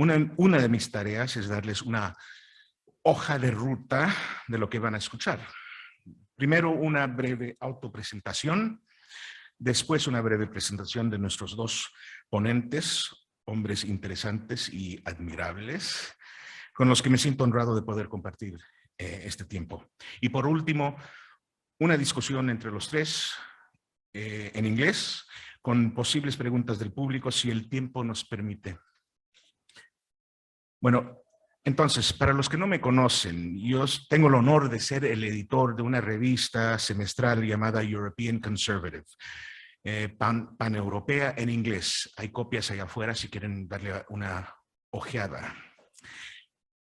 Una de mis tareas es darles una hoja de ruta de lo que van a escuchar. Primero, una breve autopresentación. Después, una breve presentación de nuestros dos ponentes, hombres interesantes y admirables, con los que me siento honrado de poder compartir este tiempo. Y por último, una discusión entre los tres en inglés, con posibles preguntas del público, si el tiempo nos permite. Bueno, entonces, para los que no me conocen, yo tengo el honor de ser el editor de una revista semestral llamada European Conservative, paneuropea en inglés. Hay copias allá afuera si quieren darle una ojeada.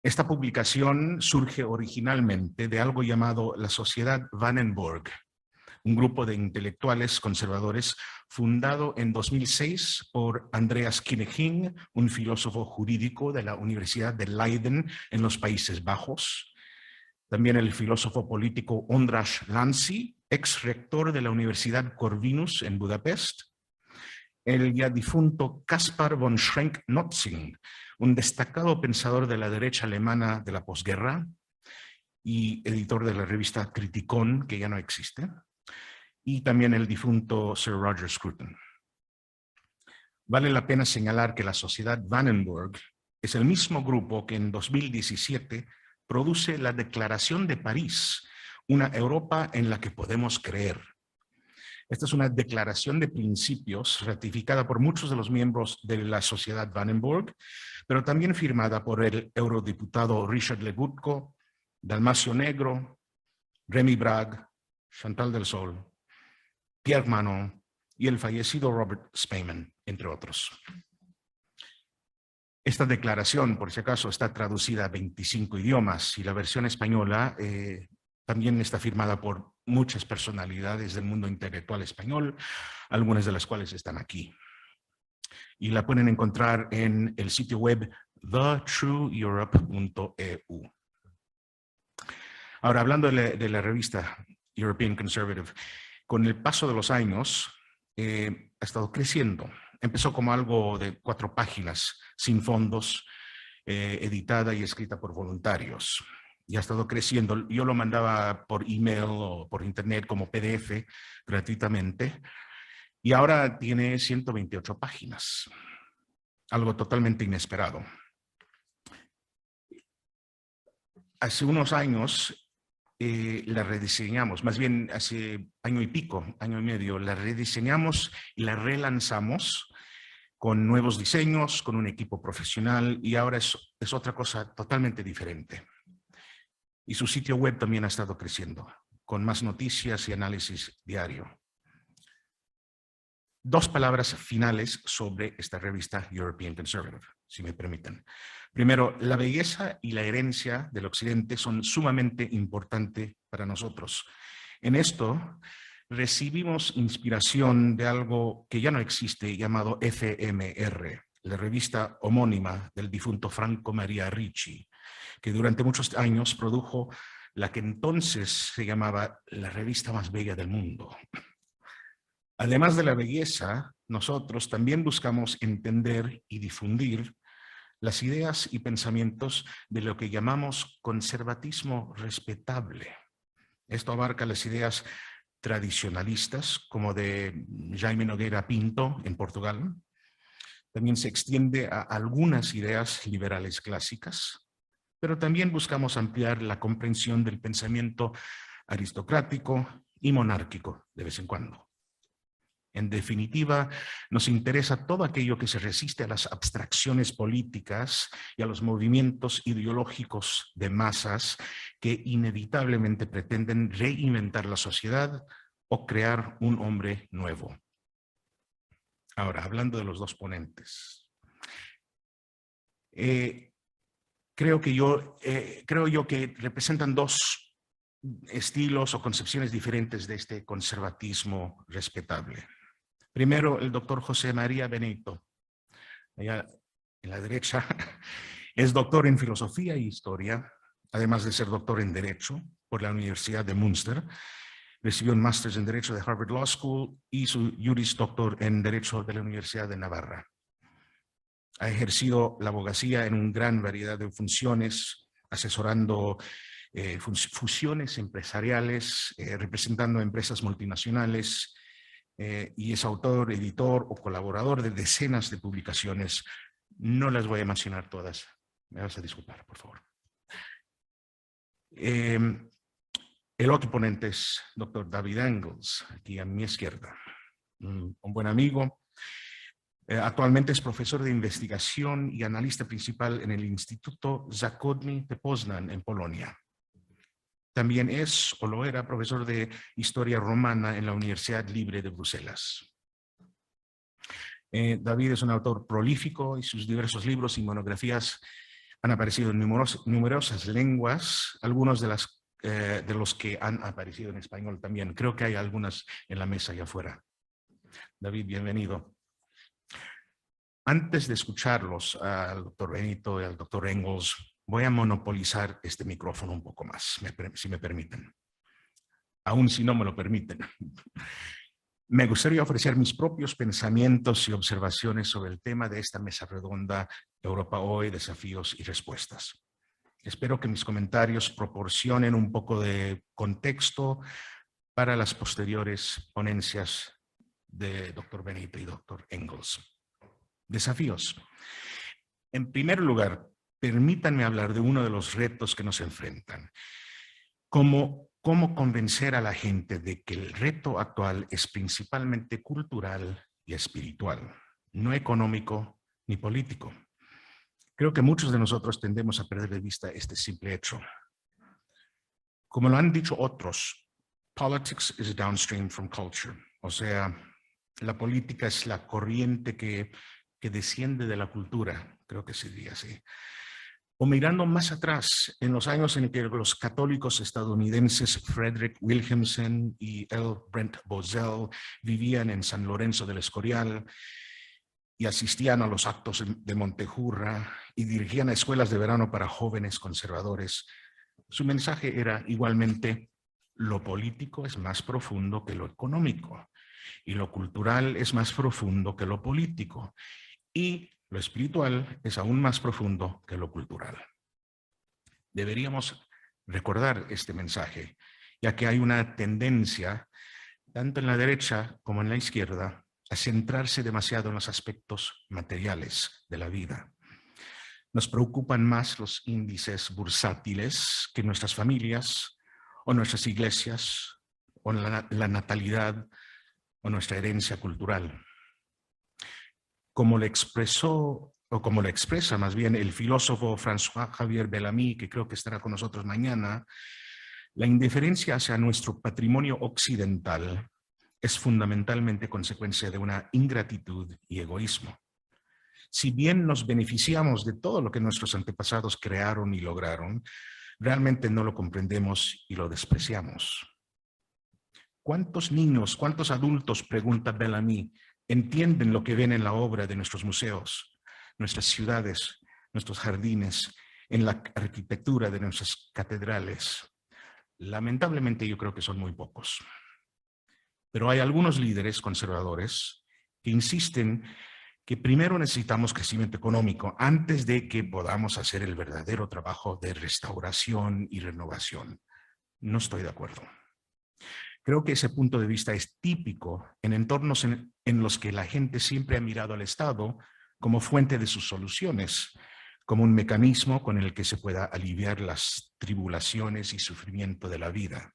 Esta publicación surge originalmente de algo llamado la Sociedad Vandenborg, un grupo de intelectuales conservadores fundado en 2006 por Andreas Kineking, un filósofo jurídico de la Universidad de Leiden en los Países Bajos. También el filósofo político Ondráš Lánci, ex rector de la Universidad Corvinus en Budapest. El ya difunto Caspar von Schrenck-Notzing, un destacado pensador de la derecha alemana de la posguerra y editor de la revista Criticón, que ya no existe. Y también el difunto Sir Roger Scruton. Vale la pena señalar que la Sociedad Vandenborg es el mismo grupo que en 2017 produce la Declaración de París, una Europa en la que podemos creer. Esta es una declaración de principios ratificada por muchos de los miembros de la Sociedad Vandenborg, pero también firmada por el eurodiputado Richard Legutko, Dalmacio Negro, Remy Bragg, Chantal del Sol, Pierre Manon y el fallecido Robert Speyman, entre otros. Esta declaración, por si acaso, está traducida a 25 idiomas y la versión española también está firmada por muchas personalidades del mundo intelectual español, algunas de las cuales están aquí. Y la pueden encontrar en el sitio web thetrueeurope.eu. Ahora, hablando de la revista European Conservative, con el paso de los años ha estado creciendo. Empezó como algo de 4 páginas, sin fondos, editada y escrita por voluntarios. Y ha estado creciendo. Yo lo mandaba por email o por internet como PDF gratuitamente. Y ahora tiene 128 páginas. Algo totalmente inesperado. Hace unos años la rediseñamos, más bien hace año y pico, año y medio, la rediseñamos y la relanzamos con nuevos diseños, con un equipo profesional y ahora es otra cosa totalmente diferente. Y su sitio web también ha estado creciendo, con más noticias y análisis diario. 2 palabras finales sobre esta revista European Conservative, si me permiten. Primero, la belleza y la herencia del Occidente son sumamente importantes para nosotros. En esto recibimos inspiración de algo que ya no existe, llamado FMR, la revista homónima del difunto Franco Maria Ricci, que durante muchos años produjo la que entonces se llamaba la revista más bella del mundo. Además de la belleza, nosotros también buscamos entender y difundir las ideas y pensamientos de lo que llamamos conservatismo respetable. Esto abarca las ideas tradicionalistas, como de Jaime Nogueira Pinto en Portugal. También se extiende a algunas ideas liberales clásicas, pero también buscamos ampliar la comprensión del pensamiento aristocrático y monárquico de vez en cuando. En definitiva, nos interesa todo aquello que se resiste a las abstracciones políticas y a los movimientos ideológicos de masas que inevitablemente pretenden reinventar la sociedad o crear un hombre nuevo. Ahora, hablando de los 2 ponentes. Creo yo que representan 2 estilos o concepciones diferentes de este conservatismo respetable. Primero, el doctor José María Benito, allá en la derecha, es doctor en filosofía y historia, además de ser doctor en Derecho por la Universidad de Münster. Recibió un máster en Derecho de Harvard Law School y su Juris Doctor en Derecho de la Universidad de Navarra. Ha ejercido la abogacía en una gran variedad de funciones, asesorando fusiones empresariales, representando empresas multinacionales, y es autor, editor o colaborador de decenas de publicaciones. No las voy a mencionar todas. Me vas a disculpar, por favor. El otro ponente es Dr. David Engels, aquí a mi izquierda. Un buen amigo. Actualmente es profesor de investigación y analista principal en el Instituto Zachodny de Poznan, en Polonia. También es, o lo era, profesor de Historia Romana en la Universidad Libre de Bruselas. David es un autor prolífico y sus diversos libros y monografías han aparecido en numerosas lenguas, algunos de los que han aparecido en español también. Creo que hay algunas en la mesa allá afuera. David, bienvenido. Antes de escucharlos al doctor Benito y al doctor Engels, voy a monopolizar este micrófono un poco más, si me permiten. Aún si no me lo permiten. Me gustaría ofrecer mis propios pensamientos y observaciones sobre el tema de esta mesa redonda, Europa Hoy, Desafíos y Respuestas. Espero que mis comentarios proporcionen un poco de contexto para las posteriores ponencias de Dr. Benito y Dr. Engels. Desafíos. En primer lugar, permítanme hablar de uno de los retos que nos enfrentan. ¿Cómo convencer a la gente de que el reto actual es principalmente cultural y espiritual, no económico ni político? Creo que muchos de nosotros tendemos a perder de vista este simple hecho. Como lo han dicho otros, politics is downstream from culture. O sea, la política es la corriente que desciende de la cultura, creo que se diría así. O mirando más atrás, en los años en que los católicos estadounidenses Frederick Williamson y L. Brent Bozell vivían en San Lorenzo del Escorial y asistían a los actos de Montejurra y dirigían a escuelas de verano para jóvenes conservadores, su mensaje era igualmente: lo político es más profundo que lo económico y lo cultural es más profundo que lo político y lo espiritual es aún más profundo que lo cultural. Deberíamos recordar este mensaje, ya que hay una tendencia, tanto en la derecha como en la izquierda, a centrarse demasiado en los aspectos materiales de la vida. Nos preocupan más los índices bursátiles que nuestras familias o nuestras iglesias o la natalidad o nuestra herencia cultural. Como lo expresó, o como lo expresa más bien el filósofo François Javier Bellamy, que creo que estará con nosotros mañana, la indiferencia hacia nuestro patrimonio occidental es fundamentalmente consecuencia de una ingratitud y egoísmo. Si bien nos beneficiamos de todo lo que nuestros antepasados crearon y lograron, realmente no lo comprendemos y lo despreciamos. ¿Cuántos niños, cuántos adultos, pregunta Bellamy, entienden lo que ven en la obra de nuestros museos, nuestras ciudades, nuestros jardines, en la arquitectura de nuestras catedrales? Lamentablemente yo creo que son muy pocos. Pero hay algunos líderes conservadores que insisten que primero necesitamos crecimiento económico antes de que podamos hacer el verdadero trabajo de restauración y renovación. No estoy de acuerdo. Creo que ese punto de vista es típico en entornos en los que la gente siempre ha mirado al Estado como fuente de sus soluciones, como un mecanismo con el que se pueda aliviar las tribulaciones y sufrimiento de la vida.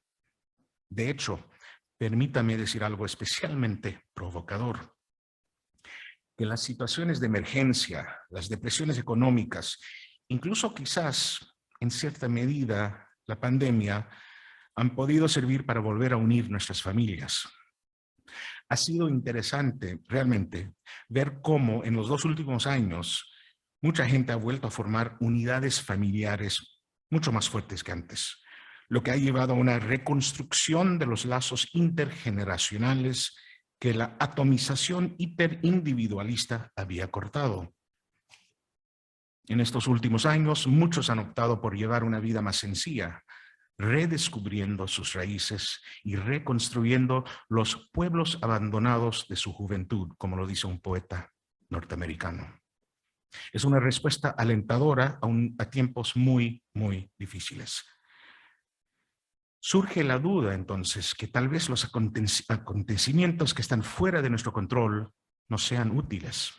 De hecho, permítame decir algo especialmente provocador: que las situaciones de emergencia, las depresiones económicas, incluso quizás en cierta medida la pandemia, han podido servir para volver a unir nuestras familias. Ha sido interesante realmente ver cómo en los 2 últimos años mucha gente ha vuelto a formar unidades familiares mucho más fuertes que antes, lo que ha llevado a una reconstrucción de los lazos intergeneracionales que la atomización hiperindividualista había cortado. En estos últimos años, muchos han optado por llevar una vida más sencilla, redescubriendo sus raíces y reconstruyendo los pueblos abandonados de su juventud, como lo dice un poeta norteamericano. Es una respuesta alentadora a tiempos muy, muy difíciles. Surge la duda, entonces, que tal vez los acontecimientos que están fuera de nuestro control no sean útiles.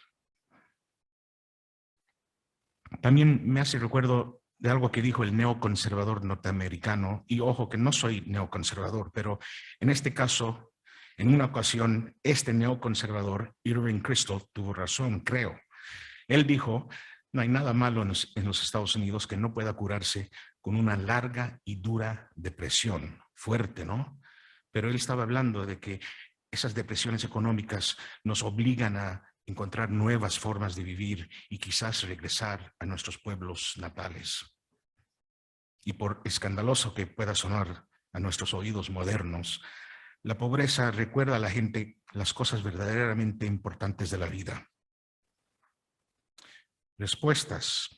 También me hace recuerdo de algo que dijo el neoconservador norteamericano, y ojo que no soy neoconservador, pero en este caso, en una ocasión, este neoconservador, Irving Kristol, tuvo razón, creo. Él dijo, no hay nada malo en los Estados Unidos que no pueda curarse con una larga y dura depresión, fuerte, ¿no? Pero él estaba hablando de que esas depresiones económicas nos obligan a encontrar nuevas formas de vivir y quizás regresar a nuestros pueblos natales. Y por escandaloso que pueda sonar a nuestros oídos modernos, la pobreza recuerda a la gente las cosas verdaderamente importantes de la vida. Respuestas.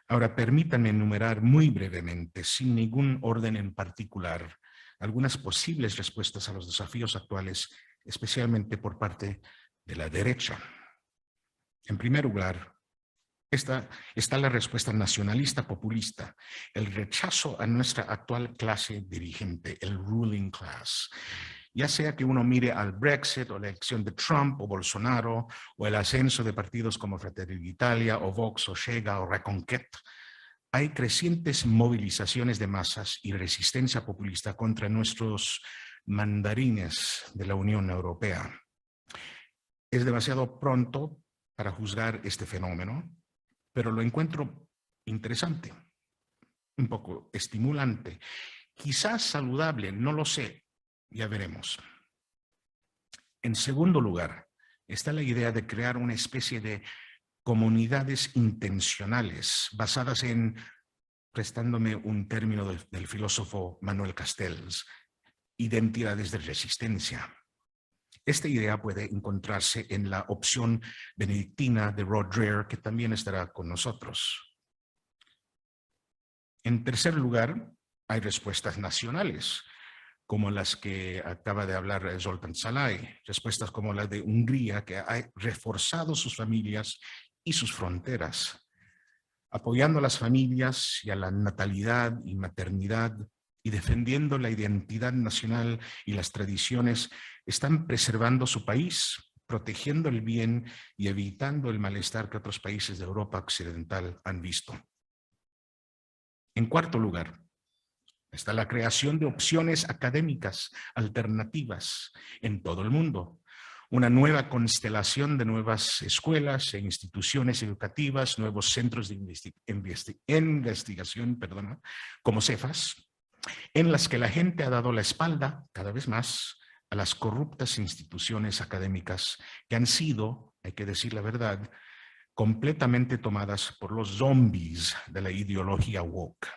Ahora, permítanme enumerar muy brevemente, sin ningún orden en particular, algunas posibles respuestas a los desafíos actuales, especialmente por parte de la derecha. En primer lugar, está la respuesta nacionalista populista, el rechazo a nuestra actual clase dirigente, el ruling class. Ya sea que uno mire al Brexit o la elección de Trump o Bolsonaro o el ascenso de partidos como Fratelli d'Italia o Vox o Chega o Reconquet, hay crecientes movilizaciones de masas y resistencia populista contra nuestros mandarines de la Unión Europea. Es demasiado pronto para juzgar este fenómeno, pero lo encuentro interesante, un poco estimulante, quizás saludable, no lo sé, ya veremos. En segundo lugar, está la idea de crear una especie de comunidades intencionales basadas en, prestándome un término del filósofo Manuel Castells, identidades de resistencia. Esta idea puede encontrarse en la opción benedictina de Rod Dreher, que también estará con nosotros. En tercer lugar, hay respuestas nacionales, como las que acaba de hablar Zoltán Szalay, respuestas como la de Hungría, que ha reforzado sus familias y sus fronteras, apoyando a las familias y a la natalidad y maternidad y defendiendo la identidad nacional y las tradiciones, están preservando su país, protegiendo el bien y evitando el malestar que otros países de Europa occidental han visto. En cuarto lugar, está la creación de opciones académicas alternativas en todo el mundo. Una nueva constelación de nuevas escuelas e instituciones educativas, nuevos centros de investigación, como Cefas, en las que la gente ha dado la espalda cada vez más a las corruptas instituciones académicas que han sido, hay que decir la verdad, completamente tomadas por los zombies de la ideología woke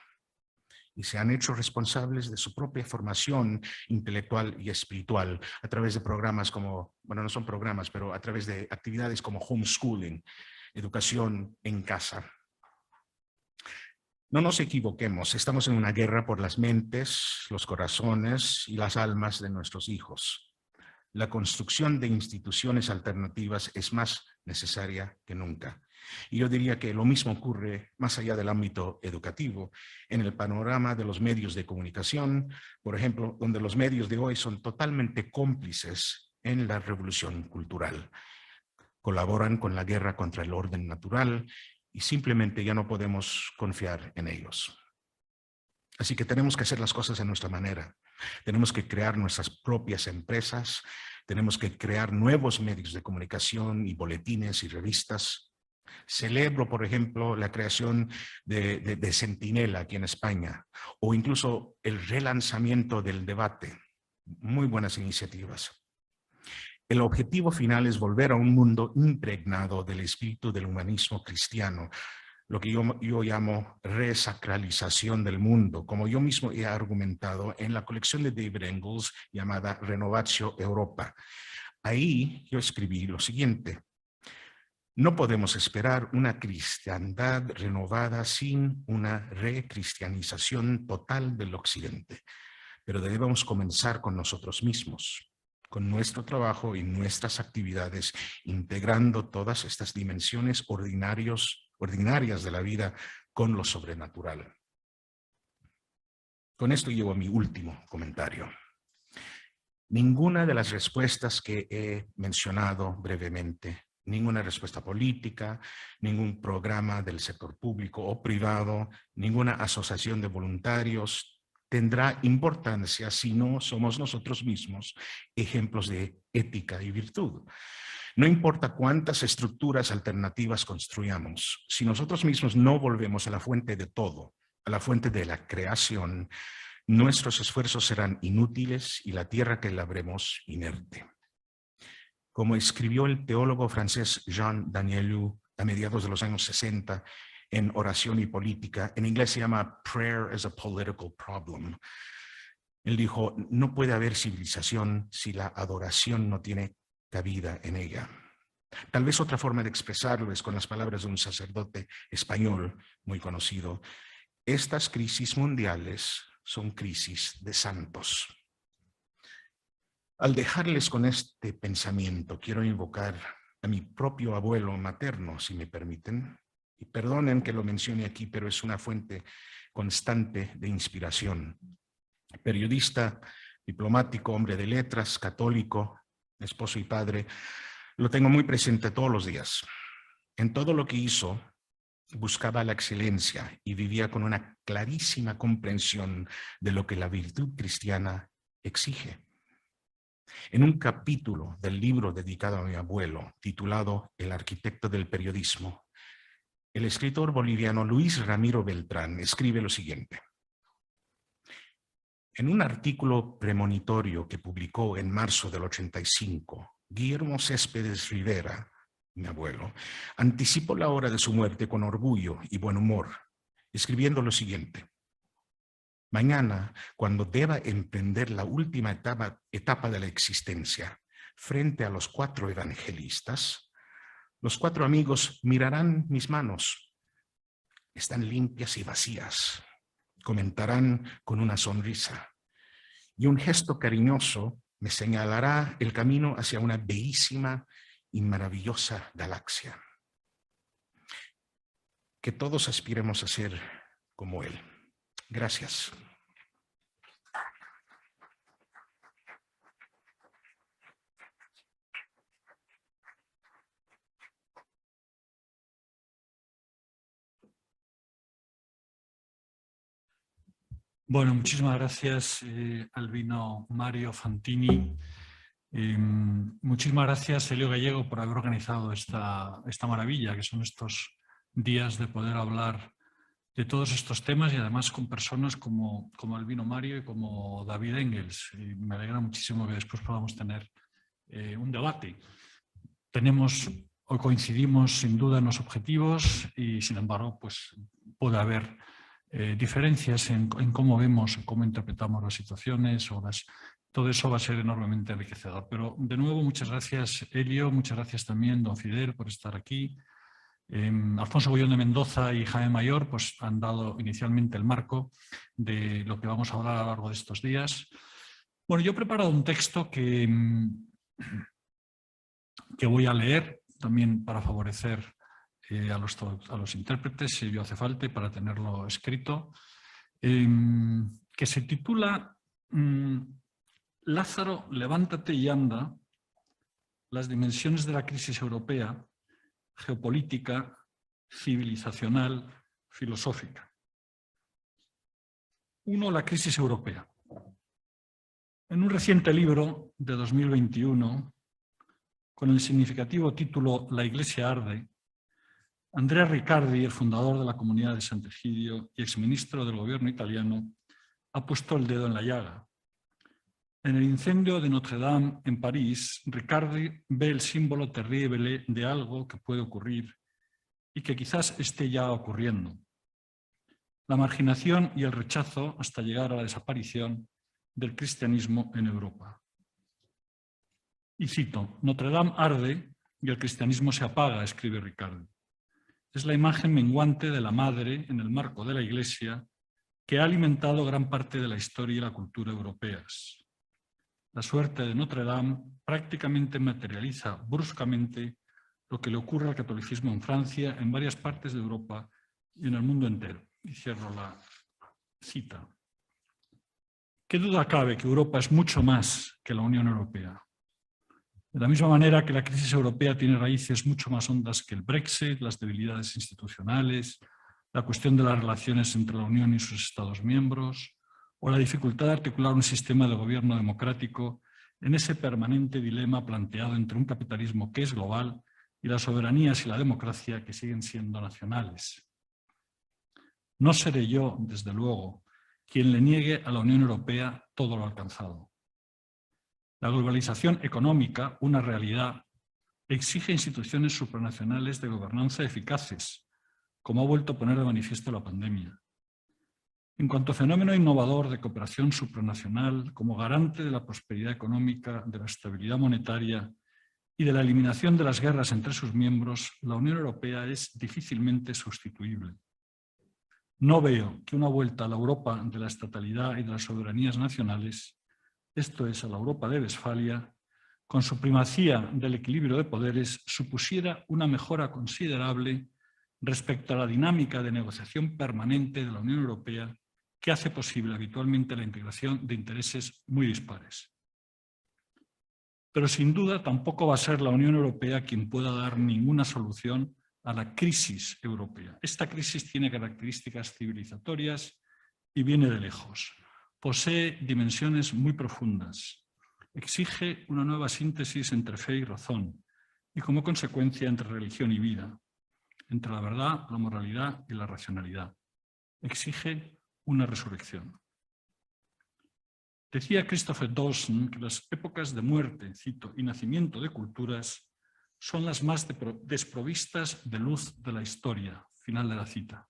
y se han hecho responsables de su propia formación intelectual y espiritual a través de programas como, bueno, no son programas, pero a través de actividades como homeschooling, educación en casa. No nos equivoquemos, estamos en una guerra por las mentes, los corazones y las almas de nuestros hijos. La construcción de instituciones alternativas es más necesaria que nunca. Y yo diría que lo mismo ocurre más allá del ámbito educativo, en el panorama de los medios de comunicación, por ejemplo, donde los medios de hoy son totalmente cómplices en la revolución cultural. Colaboran con la guerra contra el orden natural y simplemente ya no podemos confiar en ellos. Así que tenemos que hacer las cosas a nuestra manera. Tenemos que crear nuestras propias empresas, tenemos que crear nuevos medios de comunicación y boletines y revistas. Celebro, por ejemplo, la creación de Centinela aquí en España, o incluso el relanzamiento del debate. Muy buenas iniciativas. El objetivo final es volver a un mundo impregnado del espíritu del humanismo cristiano, lo que yo llamo resacralización del mundo, como yo mismo he argumentado en la colección de David Engels llamada Renovatio Europa. Ahí yo escribí lo siguiente: no podemos esperar una cristiandad renovada sin una recristianización total del Occidente, pero debemos comenzar con nosotros mismos. con nuestro trabajo y nuestras actividades, integrando todas estas dimensiones ordinarias de la vida con lo sobrenatural. Con esto llego a mi último comentario. Ninguna de las respuestas que he mencionado brevemente, ninguna respuesta política, ningún programa del sector público o privado, ninguna asociación de voluntarios tendrá importancia si no somos nosotros mismos ejemplos de ética y virtud. No importa cuántas estructuras alternativas construyamos, si nosotros mismos no volvemos a la fuente de todo, a la fuente de la creación, nuestros esfuerzos serán inútiles y la tierra que labremos inerte. Como escribió el teólogo francés Jean Danielou a mediados de los años 60 en Oración y Política, en inglés se llama Prayer as a Political Problem. Él dijo, no puede haber civilización si la adoración no tiene cabida en ella. Tal vez otra forma de expresarlo es con las palabras de un sacerdote español muy conocido. Estas crisis mundiales son crisis de santos. Al dejarles con este pensamiento, quiero invocar a mi propio abuelo materno, si me permiten, y perdonen que lo mencione aquí, pero es una fuente constante de inspiración. Periodista, diplomático, hombre de letras, católico, esposo y padre, lo tengo muy presente todos los días. En todo lo que hizo, buscaba la excelencia y vivía con una clarísima comprensión de lo que la virtud cristiana exige. En un capítulo del libro dedicado a mi abuelo, titulado El arquitecto del periodismo, el escritor boliviano Luis Ramiro Beltrán escribe lo siguiente. En un artículo premonitorio que publicó en marzo del 85, Guillermo Céspedes Rivera, mi abuelo, anticipó la hora de su muerte con orgullo y buen humor, escribiendo lo siguiente. Mañana, cuando deba emprender la última etapa de la existencia, frente a los 4 evangelistas, los 4 amigos mirarán mis manos. Están limpias y vacías. Comentarán con una sonrisa. Y un gesto cariñoso me señalará el camino hacia una bellísima y maravillosa galaxia. Que todos aspiremos a ser como él. Gracias. Bueno, muchísimas gracias, Albino Mario Fantini. Muchísimas gracias, Elio Gallego, por haber organizado esta maravilla, que son estos días de poder hablar de todos estos temas y además con personas como Albino Mario y como David Engels. Y me alegra muchísimo que después podamos tener un debate. Hoy coincidimos sin duda en los objetivos y sin embargo pues puede haber diferencias en cómo vemos, en cómo interpretamos las situaciones todo eso va a ser enormemente enriquecedor. Pero de nuevo muchas gracias Elio, muchas gracias también don Fidel por estar aquí. Alfonso Bollón de Mendoza y Jaime Mayor pues, han dado inicialmente el marco de lo que vamos a hablar a lo largo de estos días. Bueno, yo he preparado un texto que voy a leer también para favorecer a los intérpretes, si ello hace falta, para tenerlo escrito, que se titula Lázaro, levántate y anda, las dimensiones de la crisis europea, geopolítica, civilizacional, filosófica. 1. La crisis europea. En un reciente libro de 2021, con el significativo título La Iglesia arde, Andrea Riccardi, el fundador de la Comunidad de Sant'Egidio y exministro del gobierno italiano, ha puesto el dedo en la llaga. En el incendio de Notre Dame en París, Riccardi ve el símbolo terrible de algo que puede ocurrir y que quizás esté ya ocurriendo. La marginación y el rechazo hasta llegar a la desaparición del cristianismo en Europa. Y cito, Notre Dame arde y el cristianismo se apaga, escribe Riccardi. Es la imagen menguante de la madre en el marco de la Iglesia que ha alimentado gran parte de la historia y la cultura europeas. la suerte de Notre Dame prácticamente materializa bruscamente lo que le ocurre al catolicismo en Francia, en varias partes de Europa y en el mundo entero. Y cierro la cita. ¿Qué duda cabe que Europa es mucho más que la Unión Europea? De la misma manera que la crisis europea tiene raíces mucho más hondas que el Brexit, las debilidades institucionales, la cuestión de las relaciones entre la Unión y sus Estados miembros, o la dificultad de articular un sistema de gobierno democrático en ese permanente dilema planteado entre un capitalismo que es global y las soberanías y la democracia que siguen siendo nacionales. No seré yo, desde luego, quien le niegue a la Unión Europea todo lo alcanzado. La globalización económica, una realidad, exige instituciones supranacionales de gobernanza eficaces, como ha vuelto a poner de manifiesto la pandemia. En cuanto a fenómeno innovador de cooperación supranacional como garante de la prosperidad económica, de la estabilidad monetaria y de la eliminación de las guerras entre sus miembros, la Unión Europea es difícilmente sustituible. No veo que una vuelta a la Europa de la estatalidad y de las soberanías nacionales, esto es, a la Europa de Westfalia, con su primacía del equilibrio de poderes, supusiera una mejora considerable respecto a la dinámica de negociación permanente de la Unión Europea que hace posible habitualmente la integración de intereses muy dispares. Pero sin duda tampoco va a ser la Unión Europea quien pueda dar ninguna solución a la crisis europea. Esta crisis tiene características civilizatorias y viene de lejos. Posee dimensiones muy profundas. Exige una nueva síntesis entre fe y razón y, como consecuencia, entre religión y vida, entre la verdad, la moralidad y la racionalidad. Exige una resurrección. Decía Christopher Dawson que las épocas de muerte, cito, y nacimiento de culturas son las más desprovistas de luz de la historia. Final de la cita.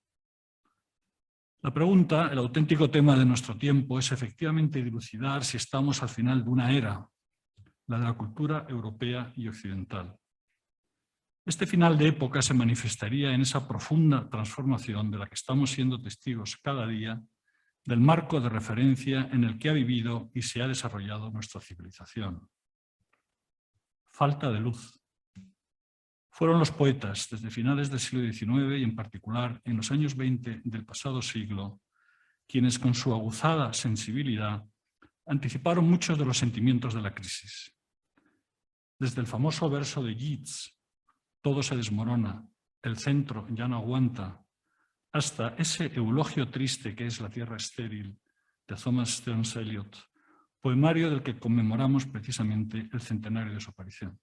La pregunta, el auténtico tema de nuestro tiempo, es efectivamente dilucidar si estamos al final de una era, la de la cultura europea y occidental. Este final de época se manifestaría en esa profunda transformación de la que estamos siendo testigos cada día, del marco de referencia en el que ha vivido y se ha desarrollado nuestra civilización. Falta de luz. Fueron los poetas, desde finales del siglo XIX y en particular en los años 20 del pasado siglo, quienes con su aguzada sensibilidad anticiparon muchos de los sentimientos de la crisis. Desde el famoso verso de Yeats, todo se desmorona, el centro ya no aguanta, hasta ese eulogio triste que es La tierra estéril, de Thomas Stearns Eliot, poemario del que conmemoramos precisamente el centenario de su aparición.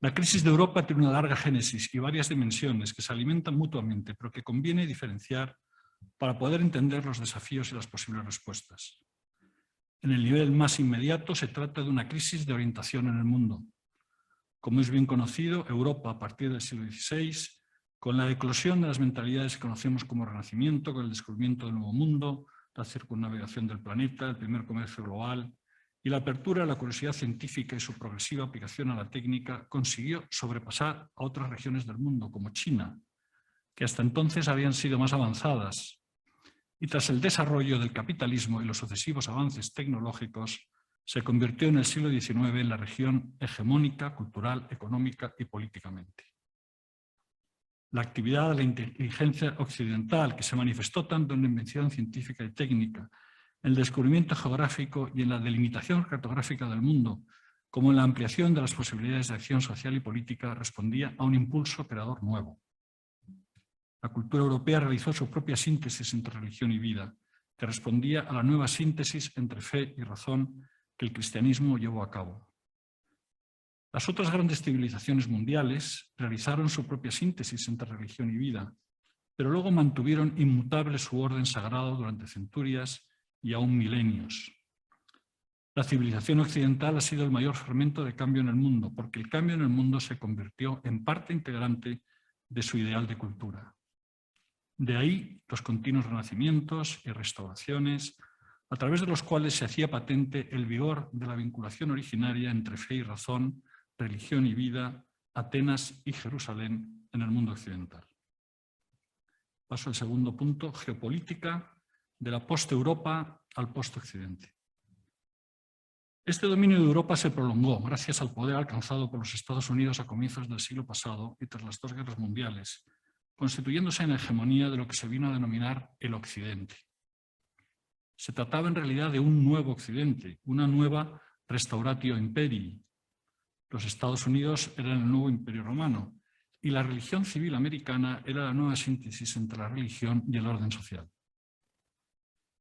La crisis de Europa tiene una larga génesis y varias dimensiones que se alimentan mutuamente, pero que conviene diferenciar para poder entender los desafíos y las posibles respuestas. En el nivel más inmediato se trata de una crisis de orientación en el mundo. Como es bien conocido, Europa a partir del siglo XVI, con la eclosión de las mentalidades que conocemos como Renacimiento, con el descubrimiento del Nuevo Mundo, la circunnavegación del planeta, el primer comercio global y la apertura a la curiosidad científica y su progresiva aplicación a la técnica, consiguió sobrepasar a otras regiones del mundo, como China, que hasta entonces habían sido más avanzadas, y tras el desarrollo del capitalismo y los sucesivos avances tecnológicos, se convirtió en el siglo XIX en la región hegemónica, cultural, económica y políticamente. La actividad de la inteligencia occidental, que se manifestó tanto en la invención científica y técnica, en el descubrimiento geográfico y en la delimitación cartográfica del mundo, como en la ampliación de las posibilidades de acción social y política, respondía a un impulso creador nuevo. La cultura europea realizó su propia síntesis entre religión y vida, que respondía a la nueva síntesis entre fe y razón que el cristianismo llevó a cabo. Las otras grandes civilizaciones mundiales realizaron su propia síntesis entre religión y vida, pero luego mantuvieron inmutable su orden sagrado durante centurias y aún milenios. La civilización occidental ha sido el mayor fermento de cambio en el mundo, porque el cambio en el mundo se convirtió en parte integrante de su ideal de cultura. De ahí los continuos renacimientos y restauraciones, a través de los cuales se hacía patente el vigor de la vinculación originaria entre fe y razón, religión y vida, Atenas y Jerusalén en el mundo occidental. Paso al segundo punto, geopolítica de la post-Europa al post-Occidente. Este dominio de Europa se prolongó gracias al poder alcanzado por los Estados Unidos a comienzos del siglo pasado y tras las dos guerras mundiales, constituyéndose en la hegemonía de lo que se vino a denominar el Occidente. Se trataba en realidad de un nuevo Occidente, una nueva restauratio imperii. Los Estados Unidos eran el nuevo imperio romano y la religión civil americana era la nueva síntesis entre la religión y el orden social.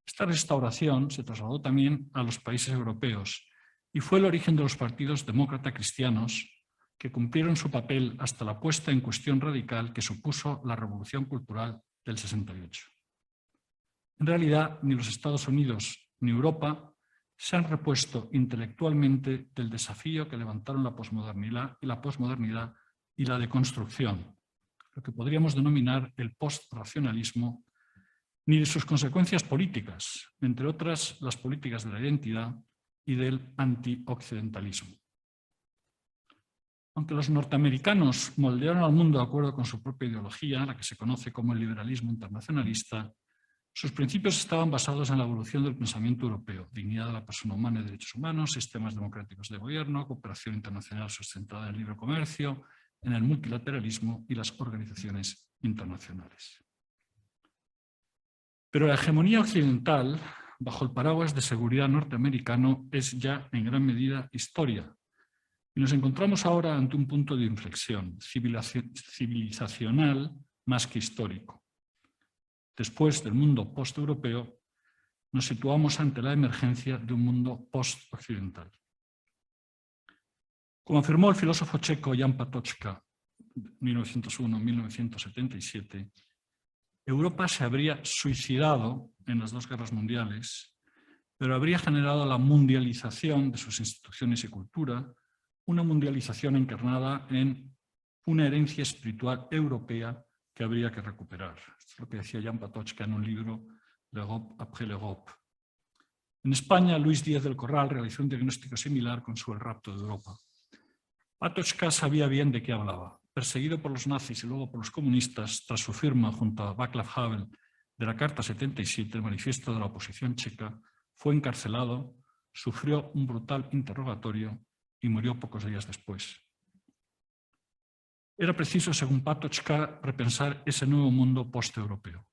Esta restauración se trasladó también a los países europeos y fue el origen de los partidos demócrata cristianos que cumplieron su papel hasta la puesta en cuestión radical que supuso la Revolución Cultural del 68. En realidad, ni los Estados Unidos ni Europa se han repuesto intelectualmente del desafío que levantaron la posmodernidad y la deconstrucción, lo que podríamos denominar el postracionalismo, ni de sus consecuencias políticas, entre otras las políticas de la identidad y del antioccidentalismo. Aunque los norteamericanos moldearon al mundo de acuerdo con su propia ideología, la que se conoce como el liberalismo internacionalista, sus principios estaban basados en la evolución del pensamiento europeo, dignidad de la persona humana y derechos humanos, sistemas democráticos de gobierno, cooperación internacional sustentada en el libre comercio, en el multilateralismo y las organizaciones internacionales. Pero la hegemonía occidental, bajo el paraguas de seguridad norteamericano, es ya en gran medida historia. Y nos encontramos ahora ante un punto de inflexión civilizacional más que histórico. Después del mundo post-europeo, nos situamos ante la emergencia de un mundo post-occidental. Como afirmó el filósofo checo Jan Patočka, 1901-1977, Europa se habría suicidado en las dos guerras mundiales, pero habría generado la mundialización de sus instituciones y cultura, una mundialización encarnada en una herencia espiritual europea que habría que recuperar. Esto es lo que decía Jan Patočka en un libro, L'Europe après l'Europe. En España, Luis Díaz del Corral realizó un diagnóstico similar con su El rapto de Europa. Patočka sabía bien de qué hablaba. Perseguido por los nazis y luego por los comunistas, tras su firma junto a Václav Havel de la Carta 77, el manifiesto de la oposición checa, fue encarcelado, sufrió un brutal interrogatorio y murió pocos días después. Era preciso, según Patočka, repensar ese nuevo mundo post-europeo.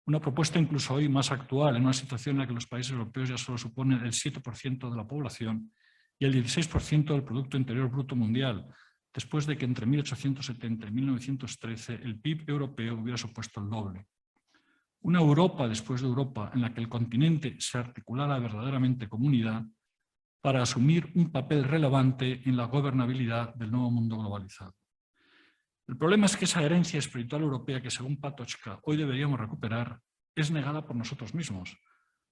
Una propuesta incluso hoy más actual, en una situación en la que los países europeos ya solo suponen el 7% de la población y el 16% del Producto Interior Bruto Mundial, después de que entre 1870 y 1913 el PIB europeo hubiera supuesto el doble. Una Europa después de Europa en la que el continente se articulara verdaderamente como unidad para asumir un papel relevante en la gobernabilidad del nuevo mundo globalizado. El problema es que esa herencia espiritual europea que, según Patočka, hoy deberíamos recuperar, es negada por nosotros mismos.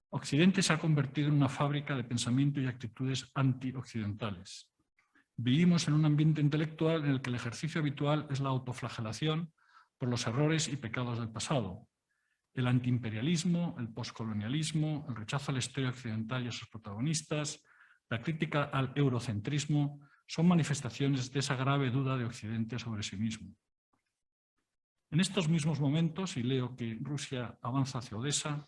Occidente se ha convertido en una fábrica de pensamiento y actitudes antioccidentales. Vivimos en un ambiente intelectual en el que el ejercicio habitual es la autoflagelación por los errores y pecados del pasado. El antiimperialismo, el postcolonialismo, el rechazo a la historia occidental y a sus protagonistas, la crítica al eurocentrismo, son manifestaciones de esa grave duda de Occidente sobre sí mismo. En estos mismos momentos, y leo que Rusia avanza hacia Odessa,